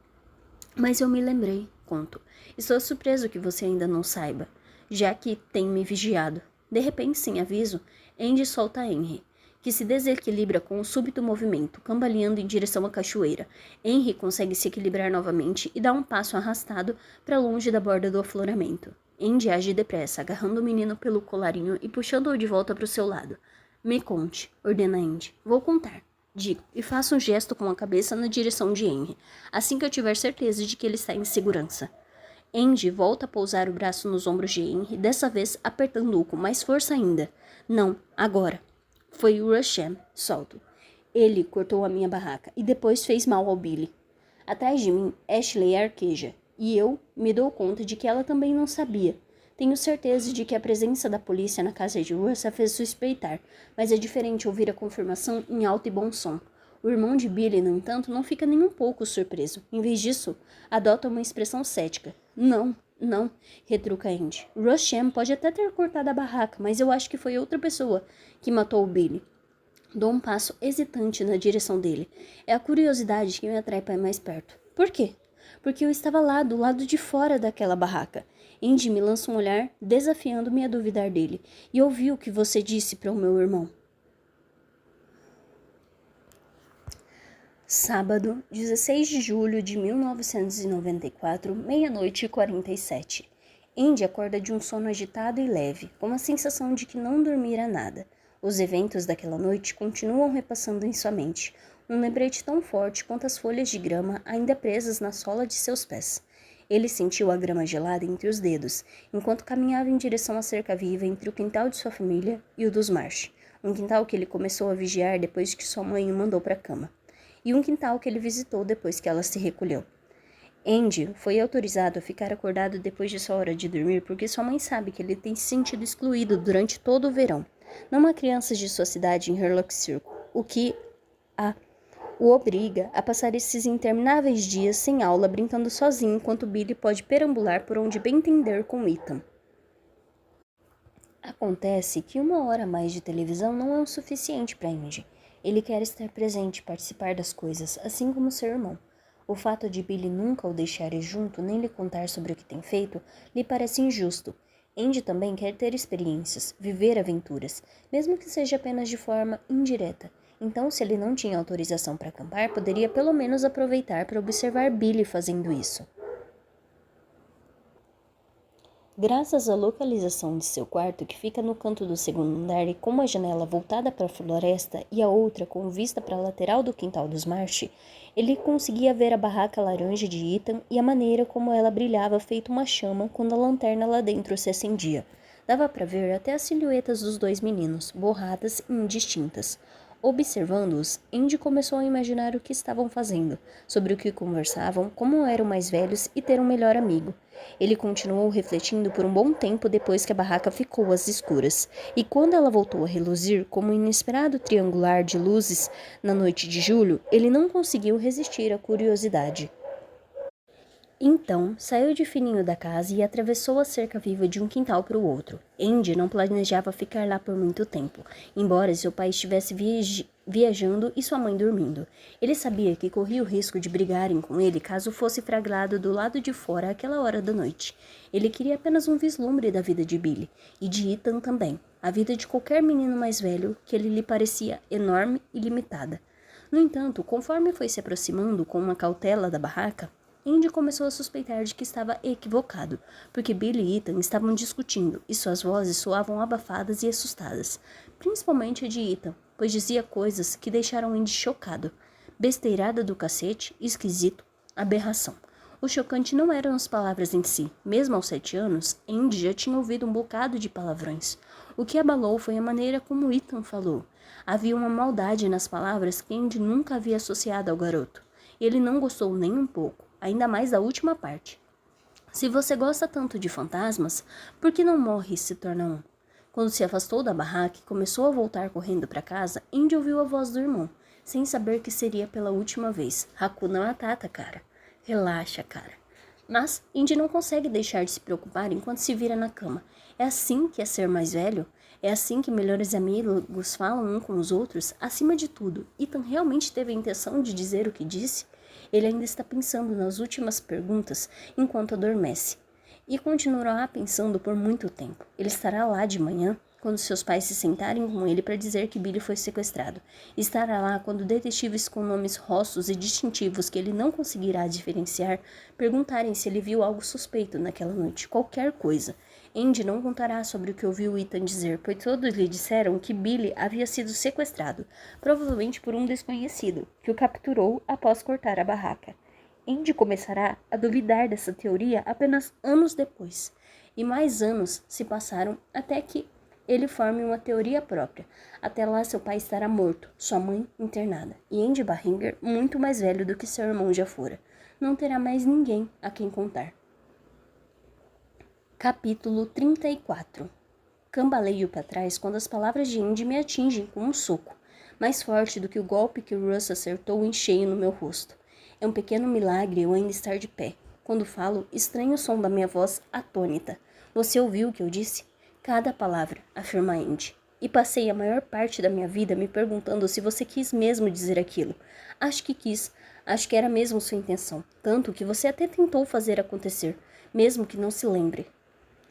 Mas eu me lembrei, conto. Estou surpreso que você ainda não saiba, já que tem me vigiado. De repente, sem aviso, Andy solta Henry, que se desequilibra com um súbito movimento, cambaleando em direção à cachoeira. Henry consegue se equilibrar novamente e dá um passo arrastado para longe da borda do afloramento. Andy age depressa, agarrando o menino pelo colarinho e puxando-o de volta para o seu lado. Me conte, ordena Andy. Vou contar, digo, e faço um gesto com a cabeça na direção de Henry, assim que eu tiver certeza de que ele está em segurança. Andy volta a pousar o braço nos ombros de Henry, dessa vez apertando-o com mais força ainda. Não, agora. Foi o Rushem, solto. Ele cortou a minha barraca e depois fez mal ao Billy. Atrás de mim, Ashley arqueja, e eu me dou conta de que ela também não sabia. Tenho certeza de que a presença da polícia na casa de Russ a fez suspeitar, mas é diferente ouvir a confirmação em alto e bom som. O irmão de Billy, no entanto, não fica nem um pouco surpreso. Em vez disso, adota uma expressão cética. Não, retruca Andy. Rushem pode até ter cortado a barraca, mas eu acho que foi outra pessoa que matou o Billy. Dou um passo hesitante na direção dele. É a curiosidade que me atrai para mais perto. Por quê? Porque eu estava lá, do lado de fora daquela barraca. Andy me lança um olhar, desafiando-me a duvidar dele. E ouvi o que você disse para o meu irmão. Sábado, 16 de julho de 1994, meia-noite e 47. Andy acorda de um sono agitado e leve, com a sensação de que não dormira nada. Os eventos daquela noite continuam repassando em sua mente, um lembrete tão forte quanto as folhas de grama ainda presas na sola de seus pés. Ele sentiu a grama gelada entre os dedos, enquanto caminhava em direção à cerca viva entre o quintal de sua família e o dos Marsh, um quintal que ele começou a vigiar depois que sua mãe o mandou para a cama, e um quintal que ele visitou depois que ela se recolheu. Andy foi autorizado a ficar acordado depois de sua hora de dormir porque sua mãe sabe que ele tem se sentido excluído durante todo o verão. Não há crianças de sua cidade em Hurlock Circle, o que o obriga a passar esses intermináveis dias sem aula brincando sozinho enquanto Billy pode perambular por onde bem entender com Ethan. Acontece que 1 hora a mais de televisão não é o suficiente para Andy. Ele quer estar presente e participar das coisas, assim como seu irmão. O fato de Billy nunca o deixar ir junto nem lhe contar sobre o que tem feito lhe parece injusto. Andy também quer ter experiências, viver aventuras, mesmo que seja apenas de forma indireta. Então, se ele não tinha autorização para acampar, poderia pelo menos aproveitar para observar Billy fazendo isso. Graças à localização de seu quarto, que fica no canto do segundo andar e com uma janela voltada para a floresta e a outra com vista para a lateral do quintal dos Marsh, ele conseguia ver a barraca laranja de Ethan e a maneira como ela brilhava feito uma chama quando a lanterna lá dentro se acendia. Dava para ver até as silhuetas dos dois meninos, borradas e indistintas. Observando-os, Andy começou a imaginar o que estavam fazendo, sobre o que conversavam, como eram mais velhos e ter um melhor amigo. Ele continuou refletindo por um bom tempo depois que a barraca ficou às escuras, e quando ela voltou a reluzir como um inesperado triangular de luzes na noite de julho, ele não conseguiu resistir à curiosidade. Então, saiu de fininho da casa e atravessou a cerca viva de um quintal para o outro. Andy não planejava ficar lá por muito tempo, embora seu pai estivesse viajando e sua mãe dormindo. Ele sabia que corria o risco de brigarem com ele caso fosse flagrado do lado de fora àquela hora da noite. Ele queria apenas um vislumbre da vida de Billy, e de Ethan também, a vida de qualquer menino mais velho que ele lhe parecia enorme e limitada. No entanto, conforme foi se aproximando com uma cautela da barraca, Andy começou a suspeitar de que estava equivocado, porque Billy e Ethan estavam discutindo e suas vozes soavam abafadas e assustadas, principalmente a de Ethan, pois dizia coisas que deixaram Andy chocado. Besteirada do cacete, esquisito, aberração. O chocante não eram as palavras em si. Mesmo aos 7 anos, Andy já tinha ouvido um bocado de palavrões. O que abalou foi a maneira como Ethan falou. Havia uma maldade nas palavras que Andy nunca havia associado ao garoto. Ele não gostou nem um pouco. Ainda mais da última parte. Se você gosta tanto de fantasmas, por que não morre e se torna um? Quando se afastou da barraca e começou a voltar correndo para casa, Andy ouviu a voz do irmão, sem saber que seria pela última vez. Hakuna Matata, cara. Relaxa, cara. Mas Andy não consegue deixar de se preocupar enquanto se vira na cama. É assim que é ser mais velho? É assim que melhores amigos falam um com os outros? Acima de tudo, Ethan realmente teve a intenção de dizer o que disse? Ele ainda está pensando nas últimas perguntas enquanto adormece. E continuará pensando por muito tempo. Ele estará lá de manhã, quando seus pais se sentarem com ele para dizer que Billy foi sequestrado. Estará lá quando detetives com nomes rostos e distintivos que ele não conseguirá diferenciar perguntarem se ele viu algo suspeito naquela noite, qualquer coisa. Andy não contará sobre o que ouviu Ethan dizer, pois todos lhe disseram que Billy havia sido sequestrado, provavelmente por um desconhecido, que o capturou após cortar a barraca. Andy começará a duvidar dessa teoria apenas anos depois, e mais anos se passaram até que ele forme uma teoria própria. Até lá seu pai estará morto, sua mãe internada, e Andy Barringer muito mais velho do que seu irmão já fora. Não terá mais ninguém a quem contar. Capítulo 34. Cambaleio para trás quando as palavras de Andy me atingem com um soco, mais forte do que o golpe que Russ acertou em cheio no meu rosto. É um pequeno milagre eu ainda estar de pé. Quando falo, estranho o som da minha voz atônita. Você ouviu o que eu disse? Cada palavra, afirma Andy. E passei a maior parte da minha vida me perguntando se você quis mesmo dizer aquilo. Acho que quis. Acho que era mesmo sua intenção. Tanto que você até tentou fazer acontecer, mesmo que não se lembre.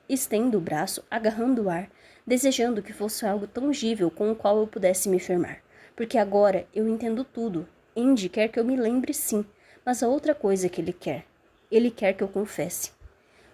Estendo o braço, agarrando o ar, desejando que fosse algo tangível com o qual eu pudesse me firmar. Porque agora eu entendo tudo. Andy quer que eu me lembre sim, mas a outra coisa que ele quer que eu confesse.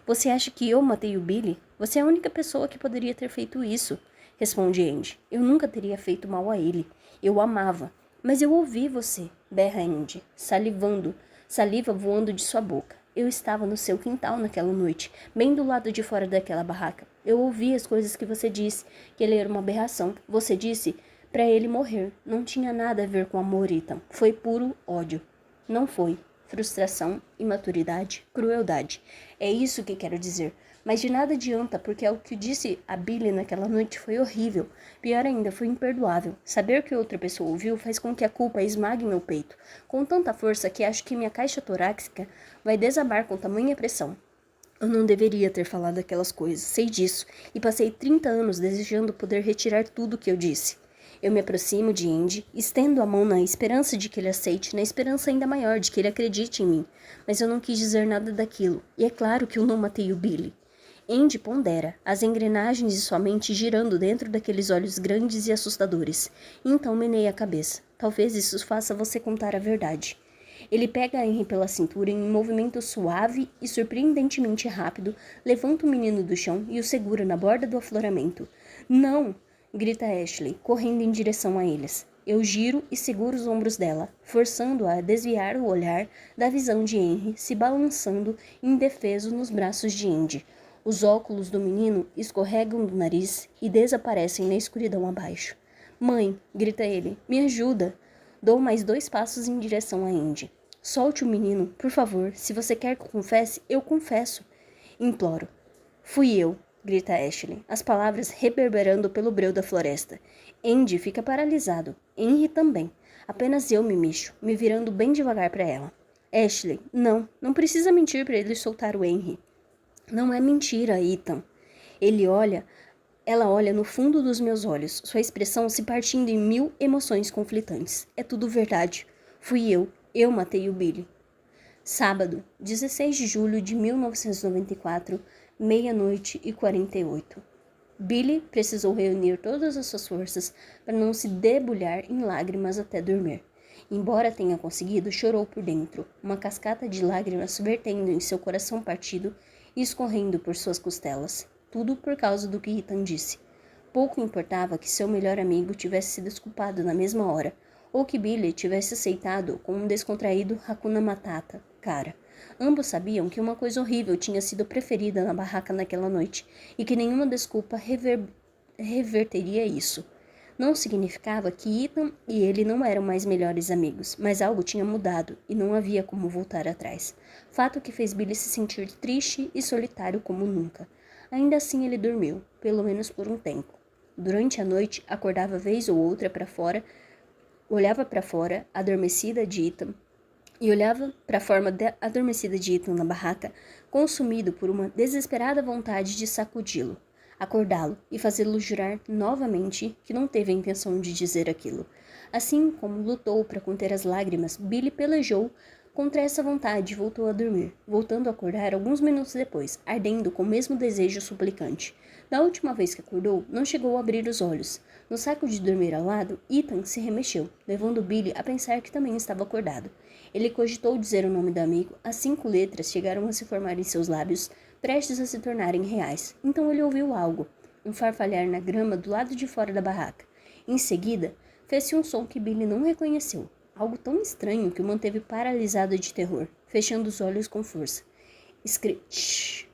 Você acha que eu matei o Billy? Você é a única pessoa que poderia ter feito isso. responde Andy. Eu nunca teria feito mal a ele. Eu o amava. Mas eu ouvi você, berra Andy, salivando, saliva voando de sua boca. Eu estava no seu quintal naquela noite, bem do lado de fora daquela barraca. Eu ouvi as coisas que você disse, que ele era uma aberração. Você disse para ele morrer. Não tinha nada a ver com amor, Ethan. Foi puro ódio. Não foi. Frustração, imaturidade, crueldade. É isso que quero dizer. Mas de nada adianta, porque o que disse a Billy naquela noite foi horrível. Pior ainda, foi imperdoável. Saber que outra pessoa ouviu faz com que a culpa esmague meu peito, com tanta força que acho que minha caixa torácica vai desabar com tamanha pressão. Eu não deveria ter falado aquelas coisas, sei disso, e passei 30 anos desejando poder retirar tudo o que eu disse. Eu me aproximo de Andy, estendo a mão na esperança de que ele aceite, na esperança ainda maior de que ele acredite em mim. Mas eu não quis dizer nada daquilo, e é claro que eu não matei o Billy. Andy pondera, as engrenagens de sua mente girando dentro daqueles olhos grandes e assustadores. Então meneia a cabeça. Talvez isso faça você contar a verdade. Ele pega Henry pela cintura em um movimento suave e surpreendentemente rápido, levanta o menino do chão e o segura na borda do afloramento. Não! Grita Ashley, correndo em direção a eles. Eu giro e seguro os ombros dela, forçando-a a desviar o olhar da visão de Henry, se balançando indefeso nos braços de Andy. Os óculos do menino escorregam do nariz e desaparecem na escuridão abaixo. Mãe, grita ele, me ajuda. Dou mais 2 passos em direção a Andy. Solte o menino, por favor. Se você quer que eu confesse, eu confesso. Imploro. Fui eu, grita Ashley, as palavras reverberando pelo breu da floresta. Andy fica paralisado. Henry também. Apenas eu me mexo, me virando bem devagar para ela. Ashley, não precisa mentir para ele soltar o Henry. Não é mentira, Ethan. Ela olha no fundo dos meus olhos, sua expressão se partindo em 1000 emoções conflitantes. É tudo verdade. Fui eu matei o Billy. Sábado, 16 de julho de 1994, meia-noite e 48. Billy precisou reunir todas as suas forças para não se debulhar em lágrimas até dormir. Embora tenha conseguido, chorou por dentro, uma cascata de lágrimas vertendo em seu coração partido e escorrendo por suas costelas. Tudo por causa do que Ethan disse. Pouco importava que seu melhor amigo tivesse se desculpado na mesma hora, ou que Billy tivesse aceitado com um descontraído Hakuna Matata, cara. Ambos sabiam que uma coisa horrível tinha sido preferida na barraca naquela noite, e que nenhuma desculpa reverteria isso. Não significava que Ethan e ele não eram mais melhores amigos, mas algo tinha mudado e não havia como voltar atrás. Fato que fez Billy se sentir triste e solitário como nunca. Ainda assim ele dormiu, pelo menos por um tempo. Durante a noite, acordava vez ou outra para fora, olhava para fora, adormecida de Ethan, e olhava para a forma adormecida de Ethan na barraca, consumido por uma desesperada vontade de sacudi-lo, acordá-lo e fazê-lo jurar novamente que não teve a intenção de dizer aquilo. Assim como lutou para conter as lágrimas, Billy pelejou contra essa vontade e voltou a dormir, voltando a acordar alguns minutos depois, ardendo com o mesmo desejo suplicante. Da última vez que acordou, não chegou a abrir os olhos. No saco de dormir ao lado, Ethan se remexeu, levando Billy a pensar que também estava acordado. Ele cogitou dizer o nome do amigo, as 5 letras chegaram a se formar em seus lábios, prestes a se tornarem reais. Então ele ouviu algo, um farfalhar na grama do lado de fora da barraca. Em seguida, fez-se um som que Billy não reconheceu, algo tão estranho que o manteve paralisado de terror, fechando os olhos com força. Shhh!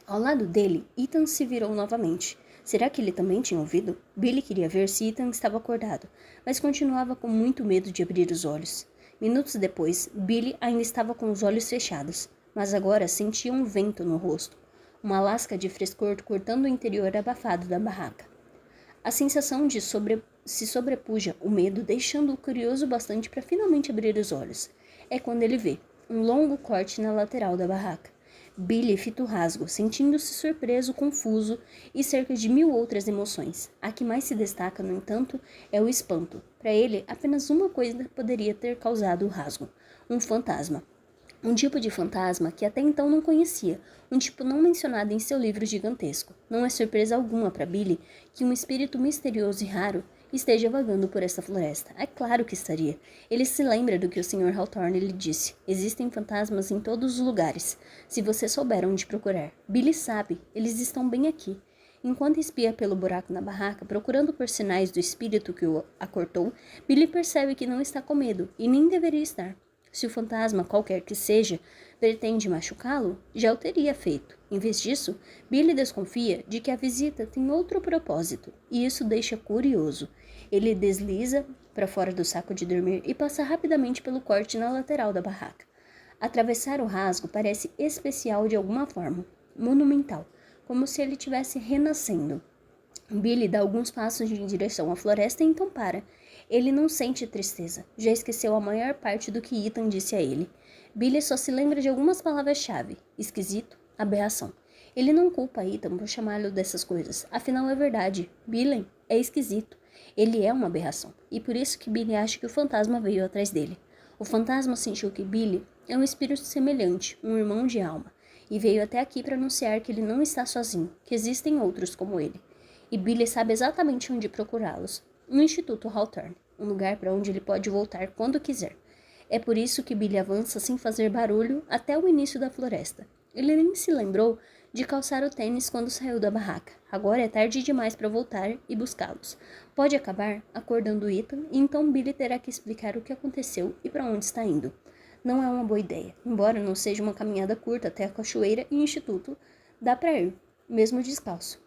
Ao lado dele, Ethan se virou novamente. Será que ele também tinha ouvido? Billy queria ver se Ethan estava acordado, mas continuava com muito medo de abrir os olhos. Minutos depois, Billy ainda estava com os olhos fechados, mas agora sentia um vento no rosto, uma lasca de frescor cortando o interior abafado da barraca. A sensação de se sobrepuja o medo, deixando-o curioso bastante para finalmente abrir os olhos. É quando ele vê um longo corte na lateral da barraca. Billy fita o rasgo, sentindo-se surpreso, confuso e cerca de 1000 outras emoções. A que mais se destaca, no entanto, é o espanto. Para ele, apenas uma coisa poderia ter causado o rasgo: um fantasma. Um tipo de fantasma que até então não conhecia, um tipo não mencionado em seu livro gigantesco. Não é surpresa alguma para Billy que um espírito misterioso e raro esteja vagando por esta floresta. É claro que estaria. Ele se lembra do que o Sr. Hawthorne lhe disse. Existem fantasmas em todos os lugares, se você souber onde procurar. Billy sabe, eles estão bem aqui. Enquanto espia pelo buraco na barraca, procurando por sinais do espírito que o acortou, Billy percebe que não está com medo, e nem deveria estar. Se o fantasma, qualquer que seja, pretende machucá-lo, já o teria feito. Em vez disso, Billy desconfia de que a visita tem outro propósito, e isso deixa curioso. Ele desliza para fora do saco de dormir e passa rapidamente pelo corte na lateral da barraca. Atravessar o rasgo parece especial de alguma forma, monumental, como se ele estivesse renascendo. Billy dá alguns passos em direção à floresta e então para. Ele não sente tristeza, já esqueceu a maior parte do que Ethan disse a ele. Billy só se lembra de algumas palavras-chave: esquisito, aberração. Ele não culpa Ethan por chamá-lo dessas coisas, afinal é verdade, Billy é esquisito. Ele é uma aberração, e por isso que Billy acha que o fantasma veio atrás dele. O fantasma sentiu que Billy é um espírito semelhante, um irmão de alma, e veio até aqui para anunciar que ele não está sozinho, que existem outros como ele. E Billy sabe exatamente onde procurá-los. No Instituto Hawthorne, um lugar para onde ele pode voltar quando quiser. É por isso que Billy avança sem fazer barulho até o início da floresta. Ele nem se lembrou de calçar o tênis quando saiu da barraca. Agora é tarde demais para voltar e buscá-los. Pode acabar acordando Ethan e então Billy terá que explicar o que aconteceu e para onde está indo. Não é uma boa ideia. Embora não seja uma caminhada curta até a cachoeira e o instituto, dá para ir, mesmo descalço.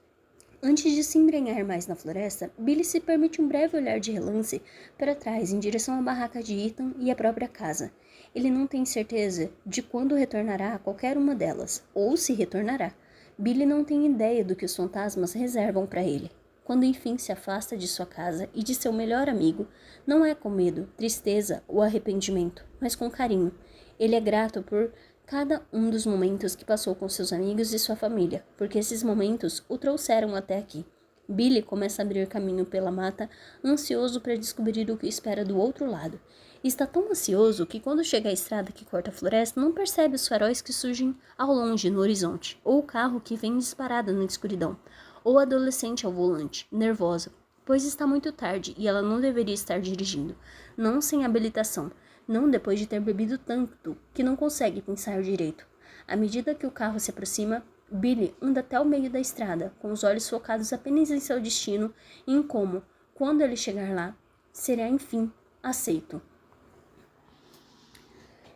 Antes de se embrenhar mais na floresta, Billy se permite um breve olhar de relance para trás em direção à barraca de Ethan e à própria casa. Ele não tem certeza de quando retornará a qualquer uma delas, ou se retornará. Billy não tem ideia do que os fantasmas reservam para ele. Quando enfim se afasta de sua casa e de seu melhor amigo, não é com medo, tristeza ou arrependimento, mas com carinho. Ele é grato por cada um dos momentos que passou com seus amigos e sua família, porque esses momentos o trouxeram até aqui. Billy começa a abrir caminho pela mata, ansioso para descobrir o que espera do outro lado. Está tão ansioso que quando chega à estrada que corta a floresta, não percebe os faróis que surgem ao longe no horizonte, ou o carro que vem disparado na escuridão, ou a adolescente ao volante, nervosa, pois está muito tarde e ela não deveria estar dirigindo, não sem habilitação, não depois de ter bebido tanto que não consegue pensar direito. À medida que o carro se aproxima, Billy anda até o meio da estrada, com os olhos focados apenas em seu destino e em como, quando ele chegar lá, será enfim aceito.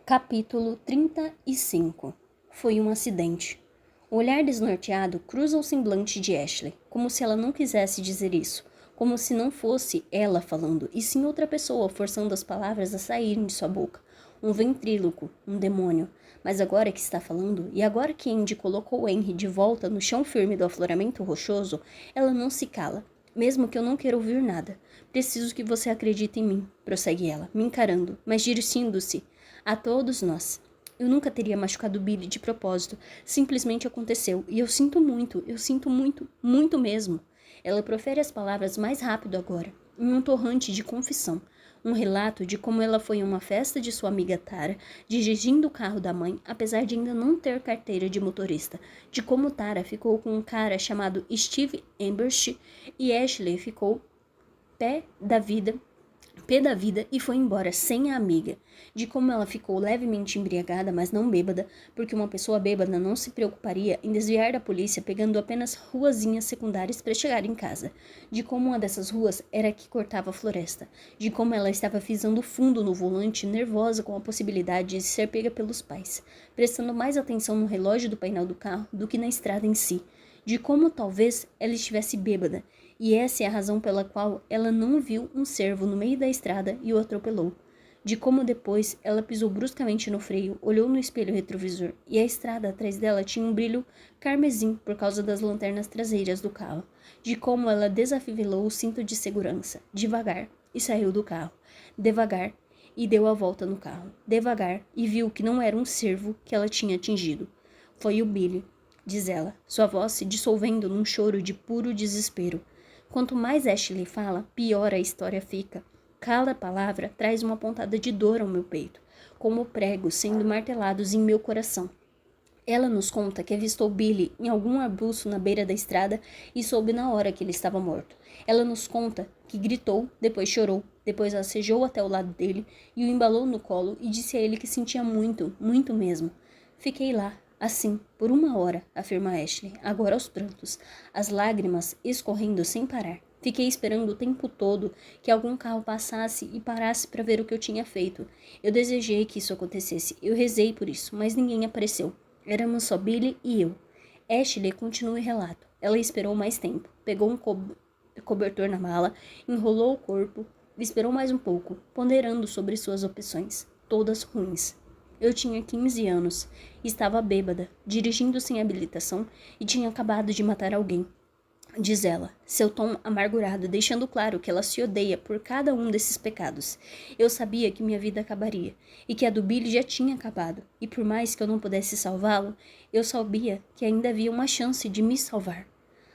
Capítulo 35. Foi um acidente. O olhar desnorteado cruza o semblante de Ashley, como se ela não quisesse dizer isso, como se não fosse ela falando, e sim outra pessoa forçando as palavras a saírem de sua boca. Um ventríloco, um demônio. Mas agora que está falando, e agora que Andy colocou Henry de volta no chão firme do afloramento rochoso, ela não se cala. Mesmo que eu não queira ouvir nada. Preciso que você acredite em mim, prossegue ela, me encarando, mas dirigindo-se a todos nós. Eu nunca teria machucado Billy de propósito. Simplesmente aconteceu. E eu sinto muito, muito mesmo. Ela profere as palavras mais rápido agora, em um torrente de confissão. Um relato de como ela foi a uma festa de sua amiga Tara, dirigindo o carro da mãe, apesar de ainda não ter carteira de motorista. De como Tara ficou com um cara chamado Steve Amberst e Ashley ficou pé da vida e foi embora sem a amiga, de como ela ficou levemente embriagada, mas não bêbada, porque uma pessoa bêbada não se preocuparia em desviar da polícia pegando apenas ruazinhas secundárias para chegar em casa, de como uma dessas ruas era a que cortava a floresta, de como ela estava fisando fundo no volante, nervosa com a possibilidade de ser pega pelos pais, prestando mais atenção no relógio do painel do carro do que na estrada em si, de como talvez ela estivesse bêbada, e essa é a razão pela qual ela não viu um cervo no meio da estrada e o atropelou. De como depois ela pisou bruscamente no freio, olhou no espelho retrovisor e a estrada atrás dela tinha um brilho carmesim por causa das lanternas traseiras do carro. De como ela desafivelou o cinto de segurança, devagar, e saiu do carro. Devagar, e deu a volta no carro. Devagar, e viu que não era um cervo que ela tinha atingido. Foi o Billy, diz ela, sua voz se dissolvendo num choro de puro desespero. Quanto mais Ashley fala, pior a história fica. Cada palavra traz uma pontada de dor ao meu peito, como pregos sendo martelados em meu coração. Ela nos conta que avistou Billy em algum arbusto na beira da estrada e soube na hora que ele estava morto. Ela nos conta que gritou, depois chorou, depois acejou até o lado dele e o embalou no colo e disse a ele que sentia muito, muito mesmo. Fiquei lá, Assim, por 1 hora, afirma Ashley, agora aos prantos, as lágrimas escorrendo sem parar. Fiquei esperando o tempo todo que algum carro passasse e parasse para ver o que eu tinha feito. Eu desejei que isso acontecesse, eu rezei por isso, mas ninguém apareceu. Éramos só Billy e eu. Ashley continua o relato. Ela esperou mais tempo, pegou um cobertor na mala, enrolou o corpo, esperou mais um pouco, ponderando sobre suas opções, todas ruins. Eu tinha 15 anos, estava bêbada, dirigindo sem habilitação e tinha acabado de matar alguém. Diz ela, seu tom amargurado, deixando claro que ela se odeia por cada um desses pecados. Eu sabia que minha vida acabaria, e que a do Billy já tinha acabado, e por mais que eu não pudesse salvá-lo, eu sabia que ainda havia uma chance de me salvar.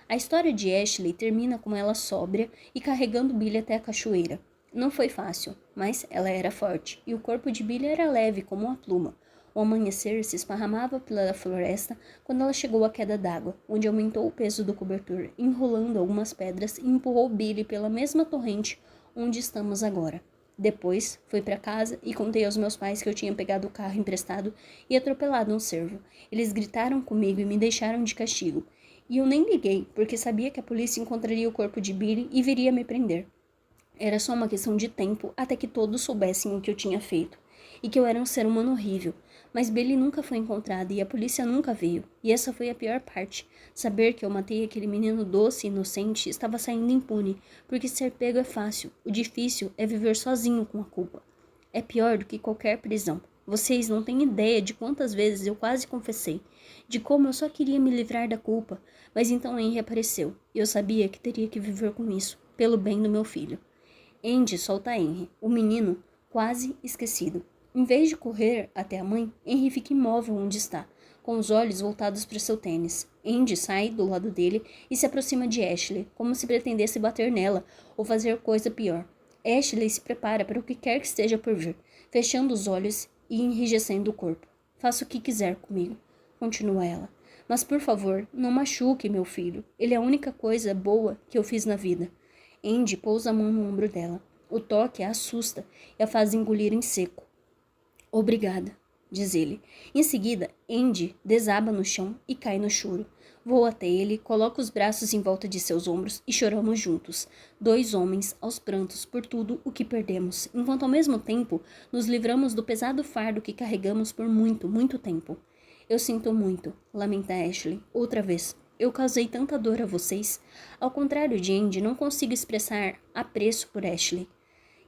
A história de Ashley termina com ela sóbria e carregando Billy até a cachoeira. Não foi fácil, mas ela era forte, e o corpo de Billy era leve como uma pluma. O amanhecer se esparramava pela floresta quando ela chegou à queda d'água, onde aumentou o peso do cobertor, enrolando algumas pedras e empurrou Billy pela mesma torrente onde estamos agora. Depois, fui para casa e contei aos meus pais que eu tinha pegado o carro emprestado e atropelado um cervo. Eles gritaram comigo e me deixaram de castigo. E eu nem liguei, porque sabia que a polícia encontraria o corpo de Billy e viria me prender. Era só uma questão de tempo até que todos soubessem o que eu tinha feito, e que eu era um ser humano horrível. Mas Billy nunca foi encontrado e a polícia nunca veio. E essa foi a pior parte. Saber que eu matei aquele menino doce e inocente estava saindo impune, porque ser pego é fácil. O difícil é viver sozinho com a culpa. É pior do que qualquer prisão. Vocês não têm ideia de quantas vezes eu quase confessei, de como eu só queria me livrar da culpa, mas então Henry apareceu, e eu sabia que teria que viver com isso, pelo bem do meu filho. Andy solta Henry, o menino quase esquecido. Em vez de correr até a mãe, Henry fica imóvel onde está, com os olhos voltados para seu tênis. Andy sai do lado dele e se aproxima de Ashley, como se pretendesse bater nela ou fazer coisa pior. Ashley se prepara para o que quer que esteja por vir, fechando os olhos e enrijecendo o corpo. Faça o que quiser comigo, continua ela. Mas, por favor, não machuque meu filho. Ele é a única coisa boa que eu fiz na vida. Andy pousa a mão no ombro dela. O toque a assusta e a faz engolir em seco. Obrigada, diz ele. Em seguida, Andy desaba no chão e cai no choro. Vou até ele, coloco os braços em volta de seus ombros e choramos juntos. 2 homens aos prantos por tudo o que perdemos, enquanto ao mesmo tempo nos livramos do pesado fardo que carregamos por muito, muito tempo. Eu sinto muito, lamenta Ashley, outra vez. Eu causei tanta dor a vocês. Ao contrário de Andy, não consigo expressar apreço por Ashley.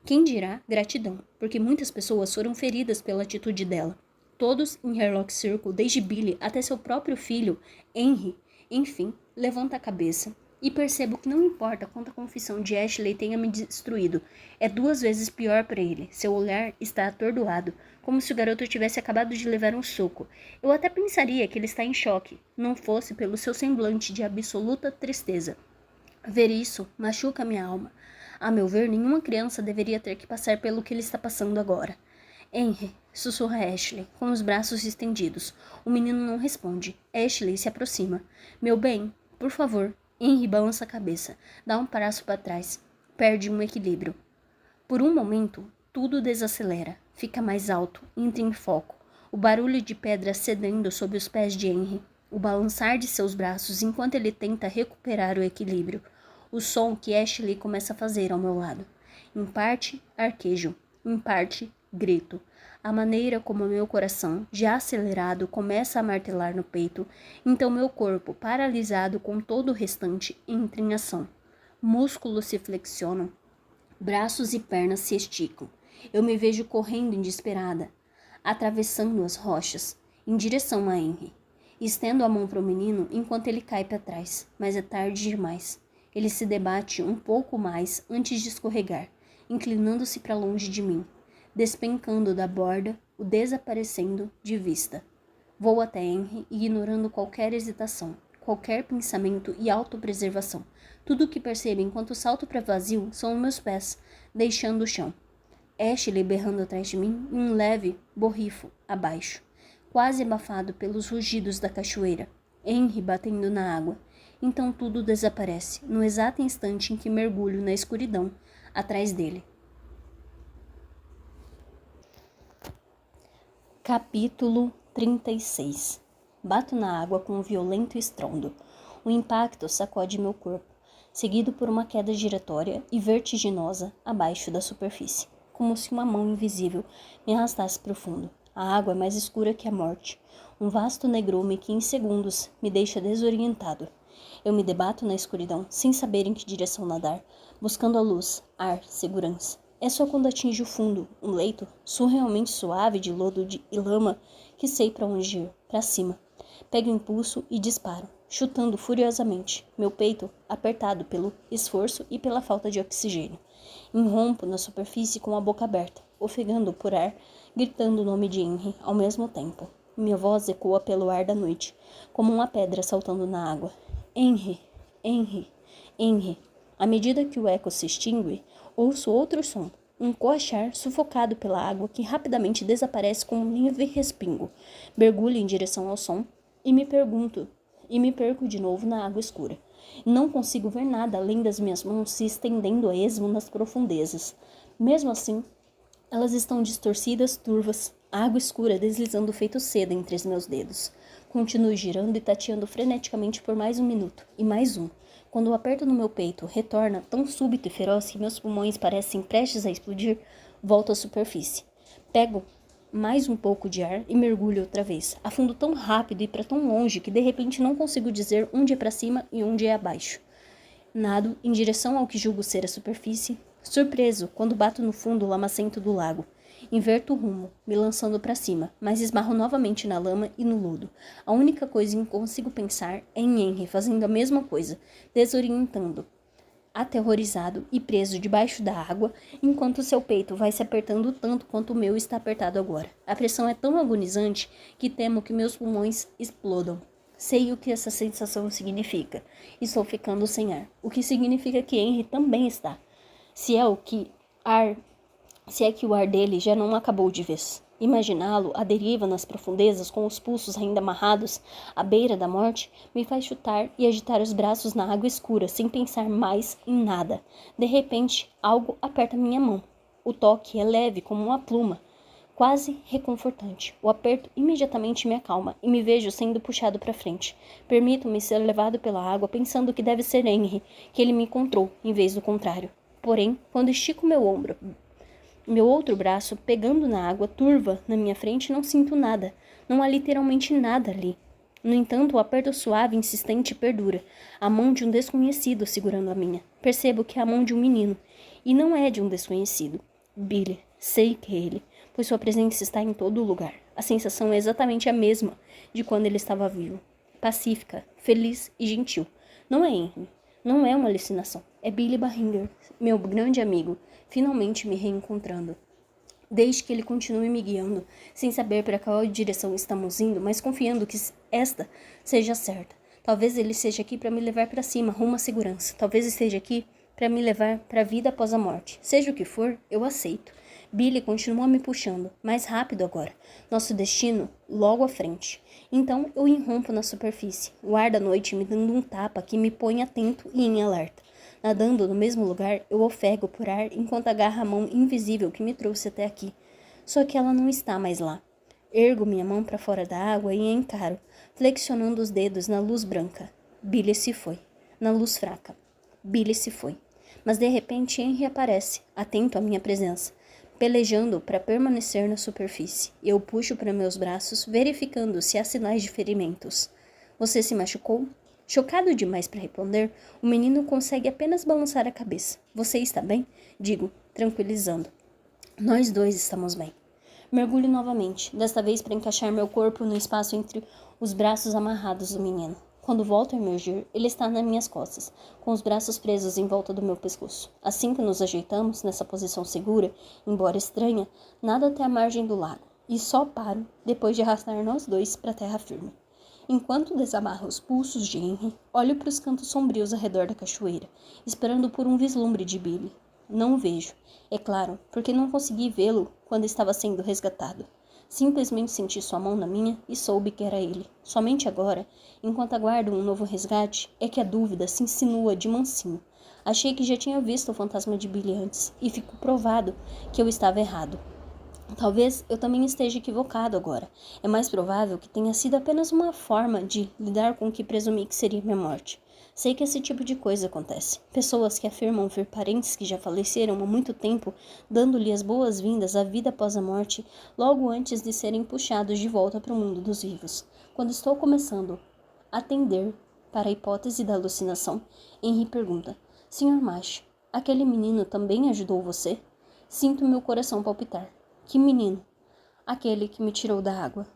Quem dirá gratidão, porque muitas pessoas foram feridas pela atitude dela. Todos em Hairlock Circle, desde Billy até seu próprio filho, Henry, enfim, levanta a cabeça. E percebo que não importa quanta confissão de Ashley tenha me destruído, é 2 vezes pior para ele. Seu olhar está atordoado, como se o garoto tivesse acabado de levar um soco. Eu até pensaria que ele está em choque, não fosse pelo seu semblante de absoluta tristeza. Ver isso machuca minha alma. A meu ver, nenhuma criança deveria ter que passar pelo que ele está passando agora. Henry, sussurra Ashley, com os braços estendidos. O menino não responde. Ashley se aproxima. Meu bem, por favor. Henry balança a cabeça, dá um passo para trás, perde um equilíbrio. Por um momento, tudo desacelera, fica mais alto, entra em foco. O barulho de pedras cedendo sob os pés de Henry, o balançar de seus braços enquanto ele tenta recuperar o equilíbrio, o som que Ashley começa a fazer ao meu lado. Em parte, arquejo, em parte, grito. A maneira como meu coração, já acelerado, começa a martelar no peito, então meu corpo, paralisado com todo o restante, entra em ação. Músculos se flexionam, braços e pernas se esticam. Eu me vejo correndo desesperada, atravessando as rochas, em direção a Henry. Estendo a mão para o menino enquanto ele cai para trás, mas é tarde demais. Ele se debate um pouco mais antes de escorregar, inclinando-se para longe de mim, despencando da borda, o desaparecendo de vista. Vou até Henry, ignorando qualquer hesitação, qualquer pensamento e autopreservação. Tudo o que percebo enquanto salto para vazio são os meus pés, deixando o chão. Ashley berrando atrás de mim e um leve borrifo abaixo, quase abafado pelos rugidos da cachoeira. Henry batendo na água. Então tudo desaparece, no exato instante em que mergulho na escuridão, atrás dele. Capítulo 36. Bato na água com um violento estrondo. O impacto sacode meu corpo, seguido por uma queda giratória e vertiginosa abaixo da superfície, como se uma mão invisível me arrastasse para o fundo. A água é mais escura que a morte, um vasto negrume que em segundos me deixa desorientado. Eu me debato na escuridão, sem saber em que direção nadar, buscando a luz, ar, segurança. É só quando atinjo o fundo, um leito surrealmente suave de lodo e lama, que sei para onde ir, para cima. Pego o impulso e disparo, chutando furiosamente, meu peito apertado pelo esforço e pela falta de oxigênio. Irrompo na superfície com a boca aberta, ofegando por ar, gritando o nome de Henry ao mesmo tempo. Minha voz ecoa pelo ar da noite, como uma pedra saltando na água. Henry, Henry, Henry. À medida que o eco se extingue, ouço outro som, um coachar sufocado pela água que rapidamente desaparece com um leve respingo. Mergulho em direção ao som e me perco de novo na água escura. Não consigo ver nada além das minhas mãos se estendendo a esmo nas profundezas. Mesmo assim, elas estão distorcidas, turvas, a água escura deslizando feito seda entre os meus dedos. Continuo girando e tateando freneticamente por mais um minuto, e mais um. Quando o aperto no meu peito retorna tão súbito e feroz que meus pulmões parecem prestes a explodir, volto à superfície. Pego mais um pouco de ar e mergulho outra vez. Afundo tão rápido e para tão longe que de repente não consigo dizer onde é para cima e onde é abaixo. Nado em direção ao que julgo ser a superfície, surpreso quando bato no fundo lamacento do lago. Inverto o rumo, me lançando para cima, mas esbarro novamente na lama e no lodo. A única coisa em que consigo pensar é em Henry fazendo a mesma coisa, desorientando, aterrorizado e preso debaixo da água, enquanto seu peito vai se apertando tanto quanto o meu está apertado agora. A pressão é tão agonizante que temo que meus pulmões explodam. Sei o que essa sensação significa. Estou ficando sem ar, o que significa que Henry também está. Se é que o ar dele já não acabou de vez. Imaginá-lo à deriva nas profundezas, com os pulsos ainda amarrados, à beira da morte, me faz chutar e agitar os braços na água escura, sem pensar mais em nada. De repente, algo aperta minha mão. O toque é leve como uma pluma, quase reconfortante. O aperto imediatamente me acalma e me vejo sendo puxado para frente. Permito-me ser levado pela água, pensando que deve ser Henry, que ele me encontrou, em vez do contrário. Porém, quando estico meu outro braço, pegando na água turva na minha frente, não sinto nada. Não há literalmente nada ali. No entanto, o aperto suave e insistente perdura. A mão de um desconhecido segurando a minha. Percebo que é a mão de um menino. E não é de um desconhecido. Billy. Sei que é ele, pois sua presença está em todo lugar. A sensação é exatamente a mesma de quando ele estava vivo. Pacífica, feliz e gentil. Não é Henry. Não é uma alucinação. É Billy Barringer, meu grande amigo, finalmente me reencontrando. Desde que ele continue me guiando, sem saber para qual direção estamos indo, mas confiando que esta seja certa. Talvez ele esteja aqui para me levar para cima, rumo à segurança. Talvez esteja aqui para me levar para a vida após a morte. Seja o que for, eu aceito. Billy continua me puxando, mais rápido agora. Nosso destino logo à frente. Então eu irrompo na superfície, o ar da noite me dando um tapa que me põe atento e em alerta. Nadando no mesmo lugar, eu ofego por ar enquanto agarro a mão invisível que me trouxe até aqui. Só que ela não está mais lá. Ergo minha mão para fora da água e a encaro, flexionando os dedos na luz branca. Billy se foi. Na luz fraca. Billy se foi. Mas de repente Henry aparece, atento à minha presença, pelejando para permanecer na superfície. Eu puxo para meus braços, verificando se há sinais de ferimentos. Você se machucou? Chocado demais para responder, o menino consegue apenas balançar a cabeça. Você está bem? Digo, tranquilizando. Nós dois estamos bem. Mergulho novamente, desta vez para encaixar meu corpo no espaço entre os braços amarrados do menino. Quando volto a emergir, ele está nas minhas costas, com os braços presos em volta do meu pescoço. Assim que nos ajeitamos, nessa posição segura, embora estranha, nado até a margem do lago, e só paro depois de arrastar nós dois para a terra firme. Enquanto desamarro os pulsos de Henry, olho para os cantos sombrios ao redor da cachoeira, esperando por um vislumbre de Billy. Não o vejo, é claro, porque não consegui vê-lo quando estava sendo resgatado. Simplesmente senti sua mão na minha e soube que era ele. Somente agora, enquanto aguardo um novo resgate, é que a dúvida se insinua de mansinho. Achei que já tinha visto o fantasma de Billy antes, e fico provado que eu estava errado. Talvez eu também esteja equivocado agora. É mais provável que tenha sido apenas uma forma de lidar com o que presumi que seria minha morte. Sei que esse tipo de coisa acontece. Pessoas que afirmam ver parentes que já faleceram há muito tempo, dando-lhe as boas-vindas à vida após a morte, logo antes de serem puxados de volta para o mundo dos vivos. Quando estou começando a tender para a hipótese da alucinação, Henry pergunta: Senhor Macho, aquele menino também ajudou você? Sinto meu coração palpitar. Que menino? Aquele que me tirou da água.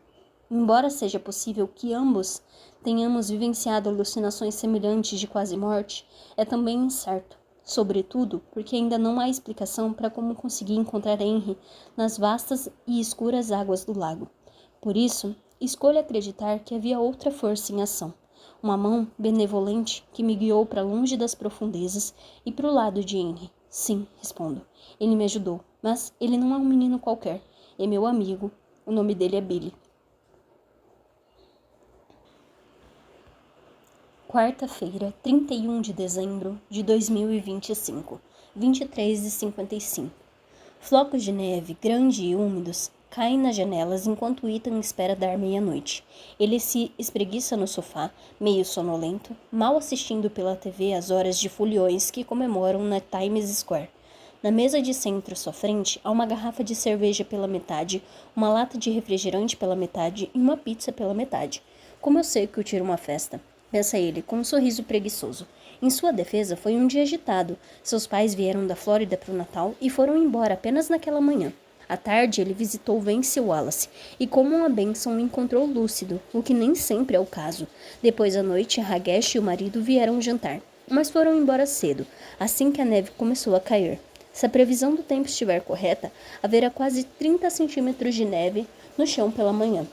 Embora seja possível que ambos tenhamos vivenciado alucinações semelhantes de quase morte, é também incerto, sobretudo porque ainda não há explicação para como consegui encontrar Henry nas vastas e escuras águas do lago. Por isso, escolho acreditar que havia outra força em ação, uma mão benevolente que me guiou para longe das profundezas e para o lado de Henry. Sim, respondo. Ele me ajudou, mas ele não é um menino qualquer. É meu amigo. O nome dele é Billy. Quarta-feira, 31 de dezembro de 2025, 23h55. Flocos de neve, grandes e úmidos, caem nas janelas enquanto Ethan espera dar meia-noite. Ele se espreguiça no sofá, meio sonolento, mal assistindo pela TV as horas de foliões que comemoram na Times Square. Na mesa de centro à sua frente há uma garrafa de cerveja pela metade, uma lata de refrigerante pela metade e uma pizza pela metade. Como eu sei que eu tiro uma festa? Pensa ele, com um sorriso preguiçoso. Em sua defesa, foi um dia agitado. Seus pais vieram da Flórida para o Natal e foram embora apenas naquela manhã. À tarde, ele visitou Vance Wallace e, como uma bênção, o encontrou lúcido, o que nem sempre é o caso. Depois à noite, Ragesh e o marido vieram jantar, mas foram embora cedo, assim que a neve começou a cair. Se a previsão do tempo estiver correta, haverá quase 30 centímetros de neve no chão pela manhã.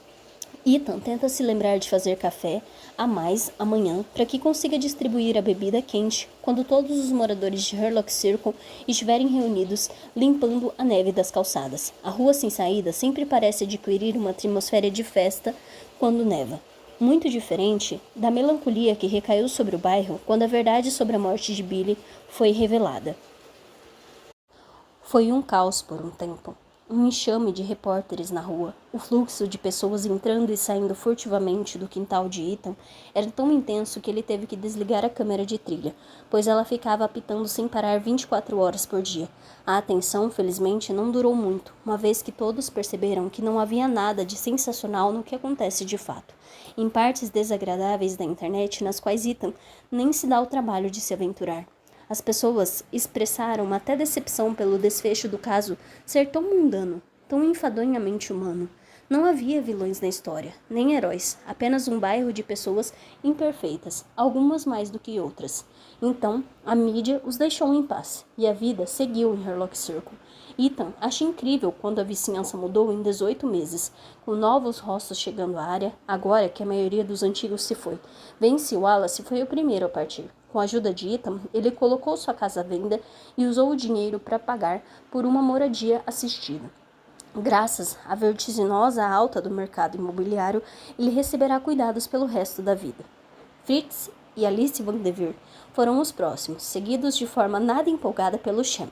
Ethan tenta se lembrar de fazer café a mais amanhã para que consiga distribuir a bebida quente quando todos os moradores de Hurlock Circle estiverem reunidos limpando a neve das calçadas. A rua sem saída sempre parece adquirir uma atmosfera de festa quando neva, muito diferente da melancolia que recaiu sobre o bairro quando a verdade sobre a morte de Billy foi revelada. Foi um caos por um tempo. Um enxame de repórteres na rua. O fluxo de pessoas entrando e saindo furtivamente do quintal de Ethan era tão intenso que ele teve que desligar a câmera de trilha, pois ela ficava apitando sem parar 24 horas por dia. A atenção, felizmente, não durou muito, uma vez que todos perceberam que não havia nada de sensacional no que acontece de fato, em partes desagradáveis da internet nas quais Ethan nem se dá o trabalho de se aventurar. As pessoas expressaram até decepção pelo desfecho do caso ser tão mundano, tão enfadonhamente humano. Não havia vilões na história, nem heróis, apenas um bairro de pessoas imperfeitas, algumas mais do que outras. Então, a mídia os deixou em paz, e a vida seguiu em Hurlock Circle. Ethan acha incrível quando a vizinhança mudou em 18 meses, com novos rostos chegando à área, agora que a maioria dos antigos se foi. Vance Wallace foi o primeiro a partir. Com a ajuda de Ethan, ele colocou sua casa à venda e usou o dinheiro para pagar por uma moradia assistida. Graças à vertiginosa alta do mercado imobiliário, ele receberá cuidados pelo resto da vida. Fritz e Alice Van Devere foram os próximos, seguidos de forma nada empolgada pelo Shem.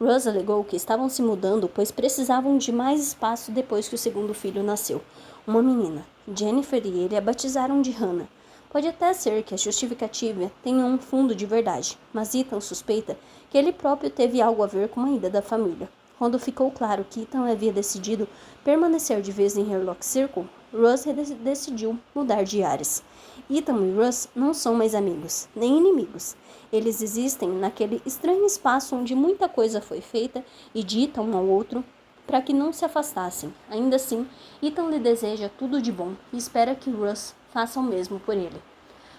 Russ alegou que estavam se mudando, pois precisavam de mais espaço depois que o segundo filho nasceu, uma menina. Jennifer e ele a batizaram de Hannah. Pode até ser que a justificativa tenha um fundo de verdade, mas Ethan suspeita que ele próprio teve algo a ver com a ida da família. Quando ficou claro que Ethan havia decidido permanecer de vez em Hurlock Circle, Russ decidiu mudar de ares. Ethan e Russ não são mais amigos, nem inimigos. Eles existem naquele estranho espaço onde muita coisa foi feita e dita um ao outro para que não se afastassem. Ainda assim, Ethan lhe deseja tudo de bom e espera que Russ faça o mesmo por ele.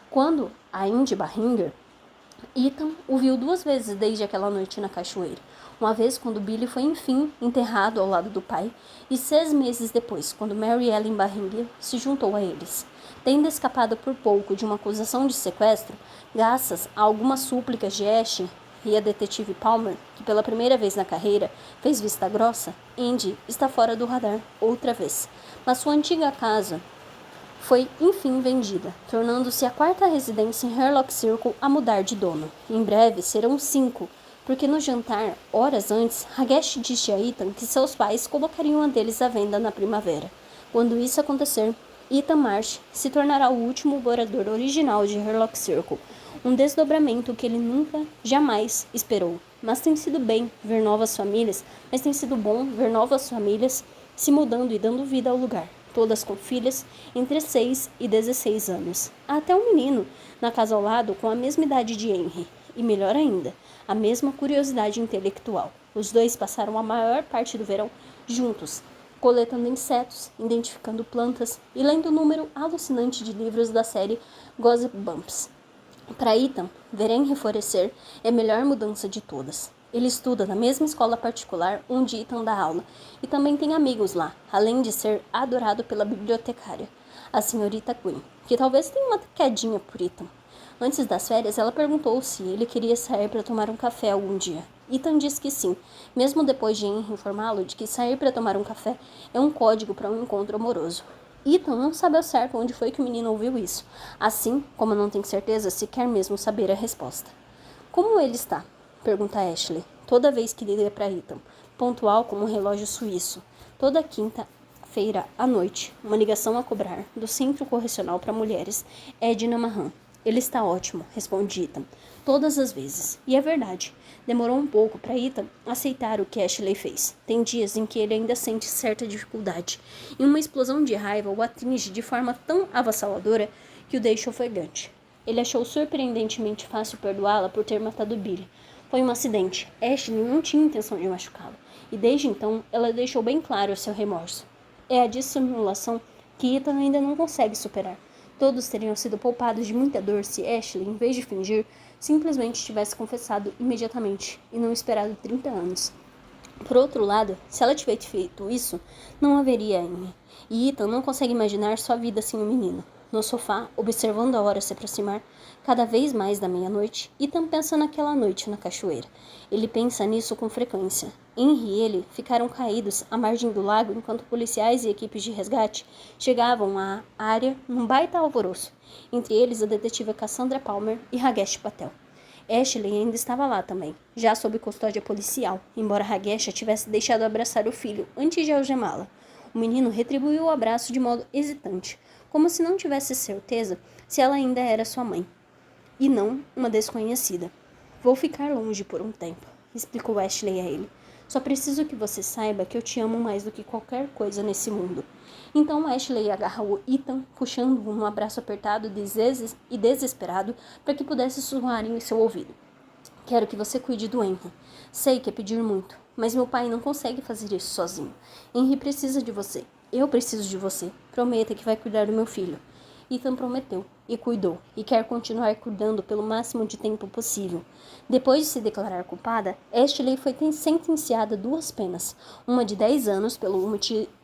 Quando a Indy Barringer, Ethan o viu 2 vezes desde aquela noite na cachoeira. Uma vez quando Billy foi enfim enterrado ao lado do pai e 6 meses depois, quando Mary Ellen Barringer se juntou a eles. Tendo escapado por pouco de uma acusação de sequestro, graças a algumas súplicas de Ash e a detetive Palmer, que pela primeira vez na carreira fez vista grossa, Indy está fora do radar outra vez. Mas sua antiga casa foi enfim vendida, tornando-se a 4ª residência em Hurlock Circle a mudar de dono. Em breve serão 5, porque no jantar, horas antes, Hagesh disse a Ethan que seus pais colocariam a deles à venda na primavera. Quando isso acontecer, Ethan Marsh se tornará o último morador original de Herlock Circle, um desdobramento que ele nunca, jamais esperou. Mas tem sido bem ver novas famílias, mas tem sido bom ver novas famílias se mudando e dando vida ao lugar, todas com filhas entre 6 e 16 anos. Há até um menino na casa ao lado com a mesma idade de Henry, e melhor ainda, a mesma curiosidade intelectual. Os dois passaram a maior parte do verão juntos, coletando insetos, identificando plantas e lendo o número alucinante de livros da série Gossip Bumps. Para Ethan, ver Henry florescer é a melhor mudança de todas. Ele estuda na mesma escola particular onde Ethan dá aula e também tem amigos lá, além de ser adorado pela bibliotecária, a senhorita Quinn, que talvez tenha uma quedinha por Ethan. Antes das férias, ela perguntou se ele queria sair para tomar um café algum dia. Ethan disse que sim, mesmo depois de Henry informá-lo de que sair para tomar um café é um código para um encontro amoroso. Ethan não sabe ao certo onde foi que o menino ouviu isso, assim como não tem certeza se quer mesmo saber a resposta. Como ele está? Pergunta Ashley, toda vez que liga para Ethan, pontual como um relógio suíço. Toda quinta-feira à noite, uma ligação a cobrar do Centro Correcional para Mulheres, Edna Mahan. Ele está ótimo, responde Ethan, todas as vezes. E é verdade. Demorou um pouco para Ethan aceitar o que Ashley fez. Tem dias em que ele ainda sente certa dificuldade, e uma explosão de raiva o atinge de forma tão avassaladora que o deixa ofegante. Ele achou surpreendentemente fácil perdoá-la por ter matado Billy. Foi um acidente. Ashley não tinha intenção de machucá-lo, e desde então ela deixou bem claro o seu remorso. É a dissimulação que Ethan ainda não consegue superar. Todos teriam sido poupados de muita dor se Ashley, em vez de fingir, simplesmente tivesse confessado imediatamente e não esperado 30 anos. Por outro lado, se ela tivesse feito isso, não haveria Henry. E Ethan não consegue imaginar sua vida sem o menino. No sofá, observando a hora se aproximar, cada vez mais da meia-noite, Ethan pensa naquela noite na cachoeira. Ele pensa nisso com frequência. Henry e ele ficaram caídos à margem do lago enquanto policiais e equipes de resgate chegavam à área num baita alvoroço. Entre eles a detetive Cassandra Palmer e Hagesh Patel. Ashley ainda estava lá também, já sob custódia policial, embora Hagesh a tivesse deixado abraçar o filho antes de algemá-la. O menino retribuiu o abraço de modo hesitante, como se não tivesse certeza se ela ainda era sua mãe, e não uma desconhecida. Vou ficar longe por um tempo, explicou Ashley a ele. Só preciso que você saiba que eu te amo mais do que qualquer coisa nesse mundo. Então Ashley agarrou Ethan, puxando-o num abraço apertado e desesperado para que pudesse sussurrar em seu ouvido. Quero que você cuide do Henry. Sei que é pedir muito, mas meu pai não consegue fazer isso sozinho. Henry precisa de você. Eu preciso de você. Prometa que vai cuidar do meu filho. Ethan prometeu e cuidou, e quer continuar cuidando pelo máximo de tempo possível. Depois de se declarar culpada, Ashley foi sentenciada a 2 penas, uma de 10 anos pelo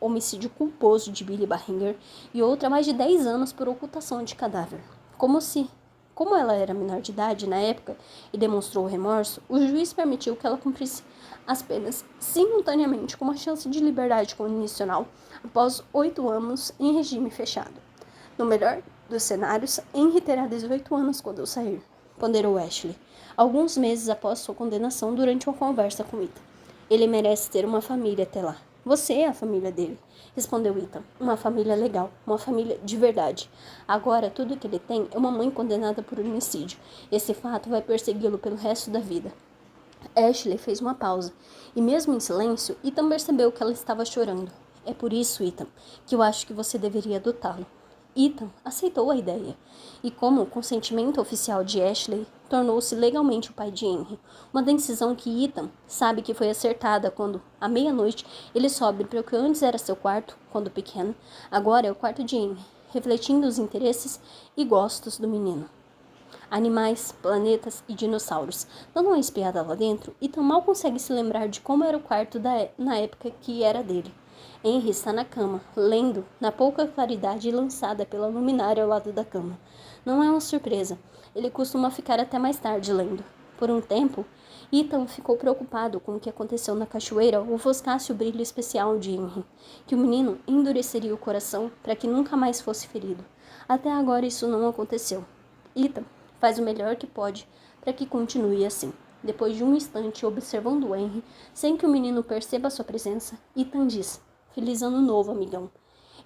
homicídio culposo de Billy Barringer e outra mais de 10 anos por ocultação de cadáver. Como ela era menor de idade na época e demonstrou remorso, o juiz permitiu que ela cumprisse as penas simultaneamente com uma chance de liberdade condicional após 8 anos em regime fechado. No melhor dos cenários, Henry terá 18 anos quando eu sair, ponderou Ashley, alguns meses após sua condenação durante uma conversa com Ethan. Ele merece ter uma família até lá. Você é a família dele, respondeu Ethan. Uma família legal, uma família de verdade. Agora, tudo que ele tem é uma mãe condenada por homicídio. Esse fato vai persegui-lo pelo resto da vida. Ashley fez uma pausa, e mesmo em silêncio, Ethan percebeu que ela estava chorando. É por isso, Ethan, que eu acho que você deveria adotá-lo. Ethan aceitou a ideia, e como consentimento oficial de Ashley, tornou-se legalmente o pai de Henry, uma decisão que Ethan sabe que foi acertada quando, à meia-noite, ele sobe para o que antes era seu quarto, quando pequeno, agora é o quarto de Henry, refletindo os interesses e gostos do menino. Animais, planetas e dinossauros. Dando uma espiada lá dentro, Ethan mal consegue se lembrar de como era o quarto na época que era dele. Henry está na cama, lendo, na pouca claridade lançada pela luminária ao lado da cama. Não é uma surpresa. Ele costuma ficar até mais tarde lendo. Por um tempo, Ethan ficou preocupado com o que aconteceu na cachoeira ofuscasse o brilho especial de Henry, que o menino endureceria o coração para que nunca mais fosse ferido. Até agora isso não aconteceu. Ethan faz o melhor que pode para que continue assim. Depois de um instante observando Henry, sem que o menino perceba sua presença, Ethan diz: Feliz ano novo, amigão.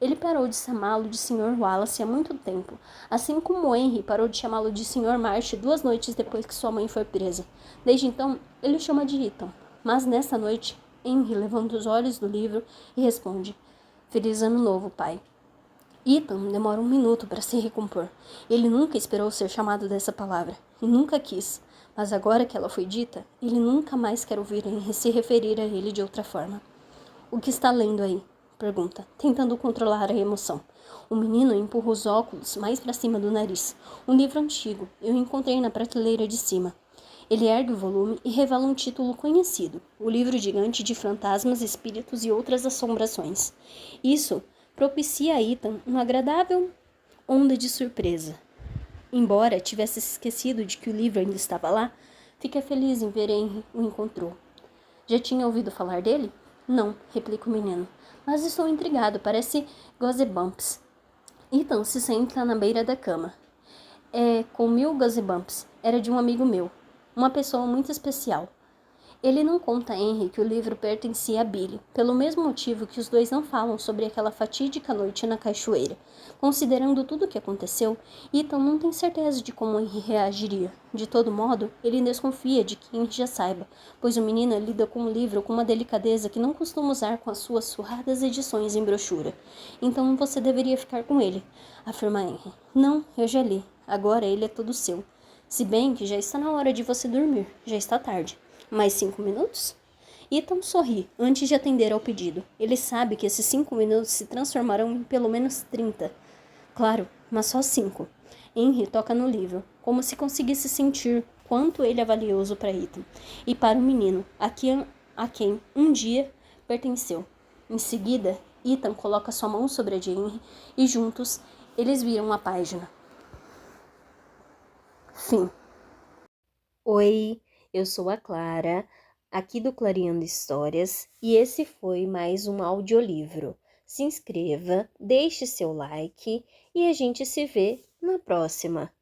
Ele parou de chamá-lo de Sr. Wallace há muito tempo, assim como Henry parou de chamá-lo de Sr. March 2 noites depois que sua mãe foi presa. Desde então, ele o chama de Ethan. Mas nessa noite, Henry levanta os olhos do livro e responde: Feliz ano novo, pai. Ethan demora um minuto para se recompor. Ele nunca esperou ser chamado dessa palavra, e nunca quis. Mas agora que ela foi dita, ele nunca mais quer ouvir Henry se referir a ele de outra forma. O que está lendo aí? Pergunta, tentando controlar a emoção. O menino empurra os óculos mais para cima do nariz. Um livro antigo, eu encontrei na prateleira de cima. Ele ergue o volume e revela um título conhecido, o livro gigante de fantasmas, espíritos e outras assombrações. Isso propicia a Ethan uma agradável onda de surpresa. Embora tivesse esquecido de que o livro ainda estava lá, fica feliz em ver Henry o encontrou. Já tinha ouvido falar dele? Não, replica o menino. Mas estou intrigado, parece Goosebumps. Ethan se senta na beira da cama. Com 1000 Goosebumps. Era de um amigo meu. Uma pessoa muito especial. Ele não conta a Henry que o livro pertencia a Billy, pelo mesmo motivo que os dois não falam sobre aquela fatídica noite na cachoeira. Considerando tudo o que aconteceu, Ethan não tem certeza de como Henry reagiria. De todo modo, ele desconfia de que Henry já saiba, pois o menino lida com o livro com uma delicadeza que não costuma usar com as suas surradas edições em brochura. Então você deveria ficar com ele, afirma Henry. Não, eu já li. Agora ele é todo seu. Se bem que já está na hora de você dormir, já está tarde. Mais 5 minutos? Ethan sorri antes de atender ao pedido. Ele sabe que esses 5 minutos se transformarão em pelo menos 30. Claro, mas só 5. Henry toca no livro, como se conseguisse sentir quanto ele é valioso para Ethan e para o menino, a quem um dia pertenceu. Em seguida, Ethan coloca sua mão sobre a de Henry e juntos eles viram a página. Fim. Oi, eu sou a Clara, aqui do Clareando Histórias, e esse foi mais um audiolivro. Se inscreva, deixe seu like e a gente se vê na próxima.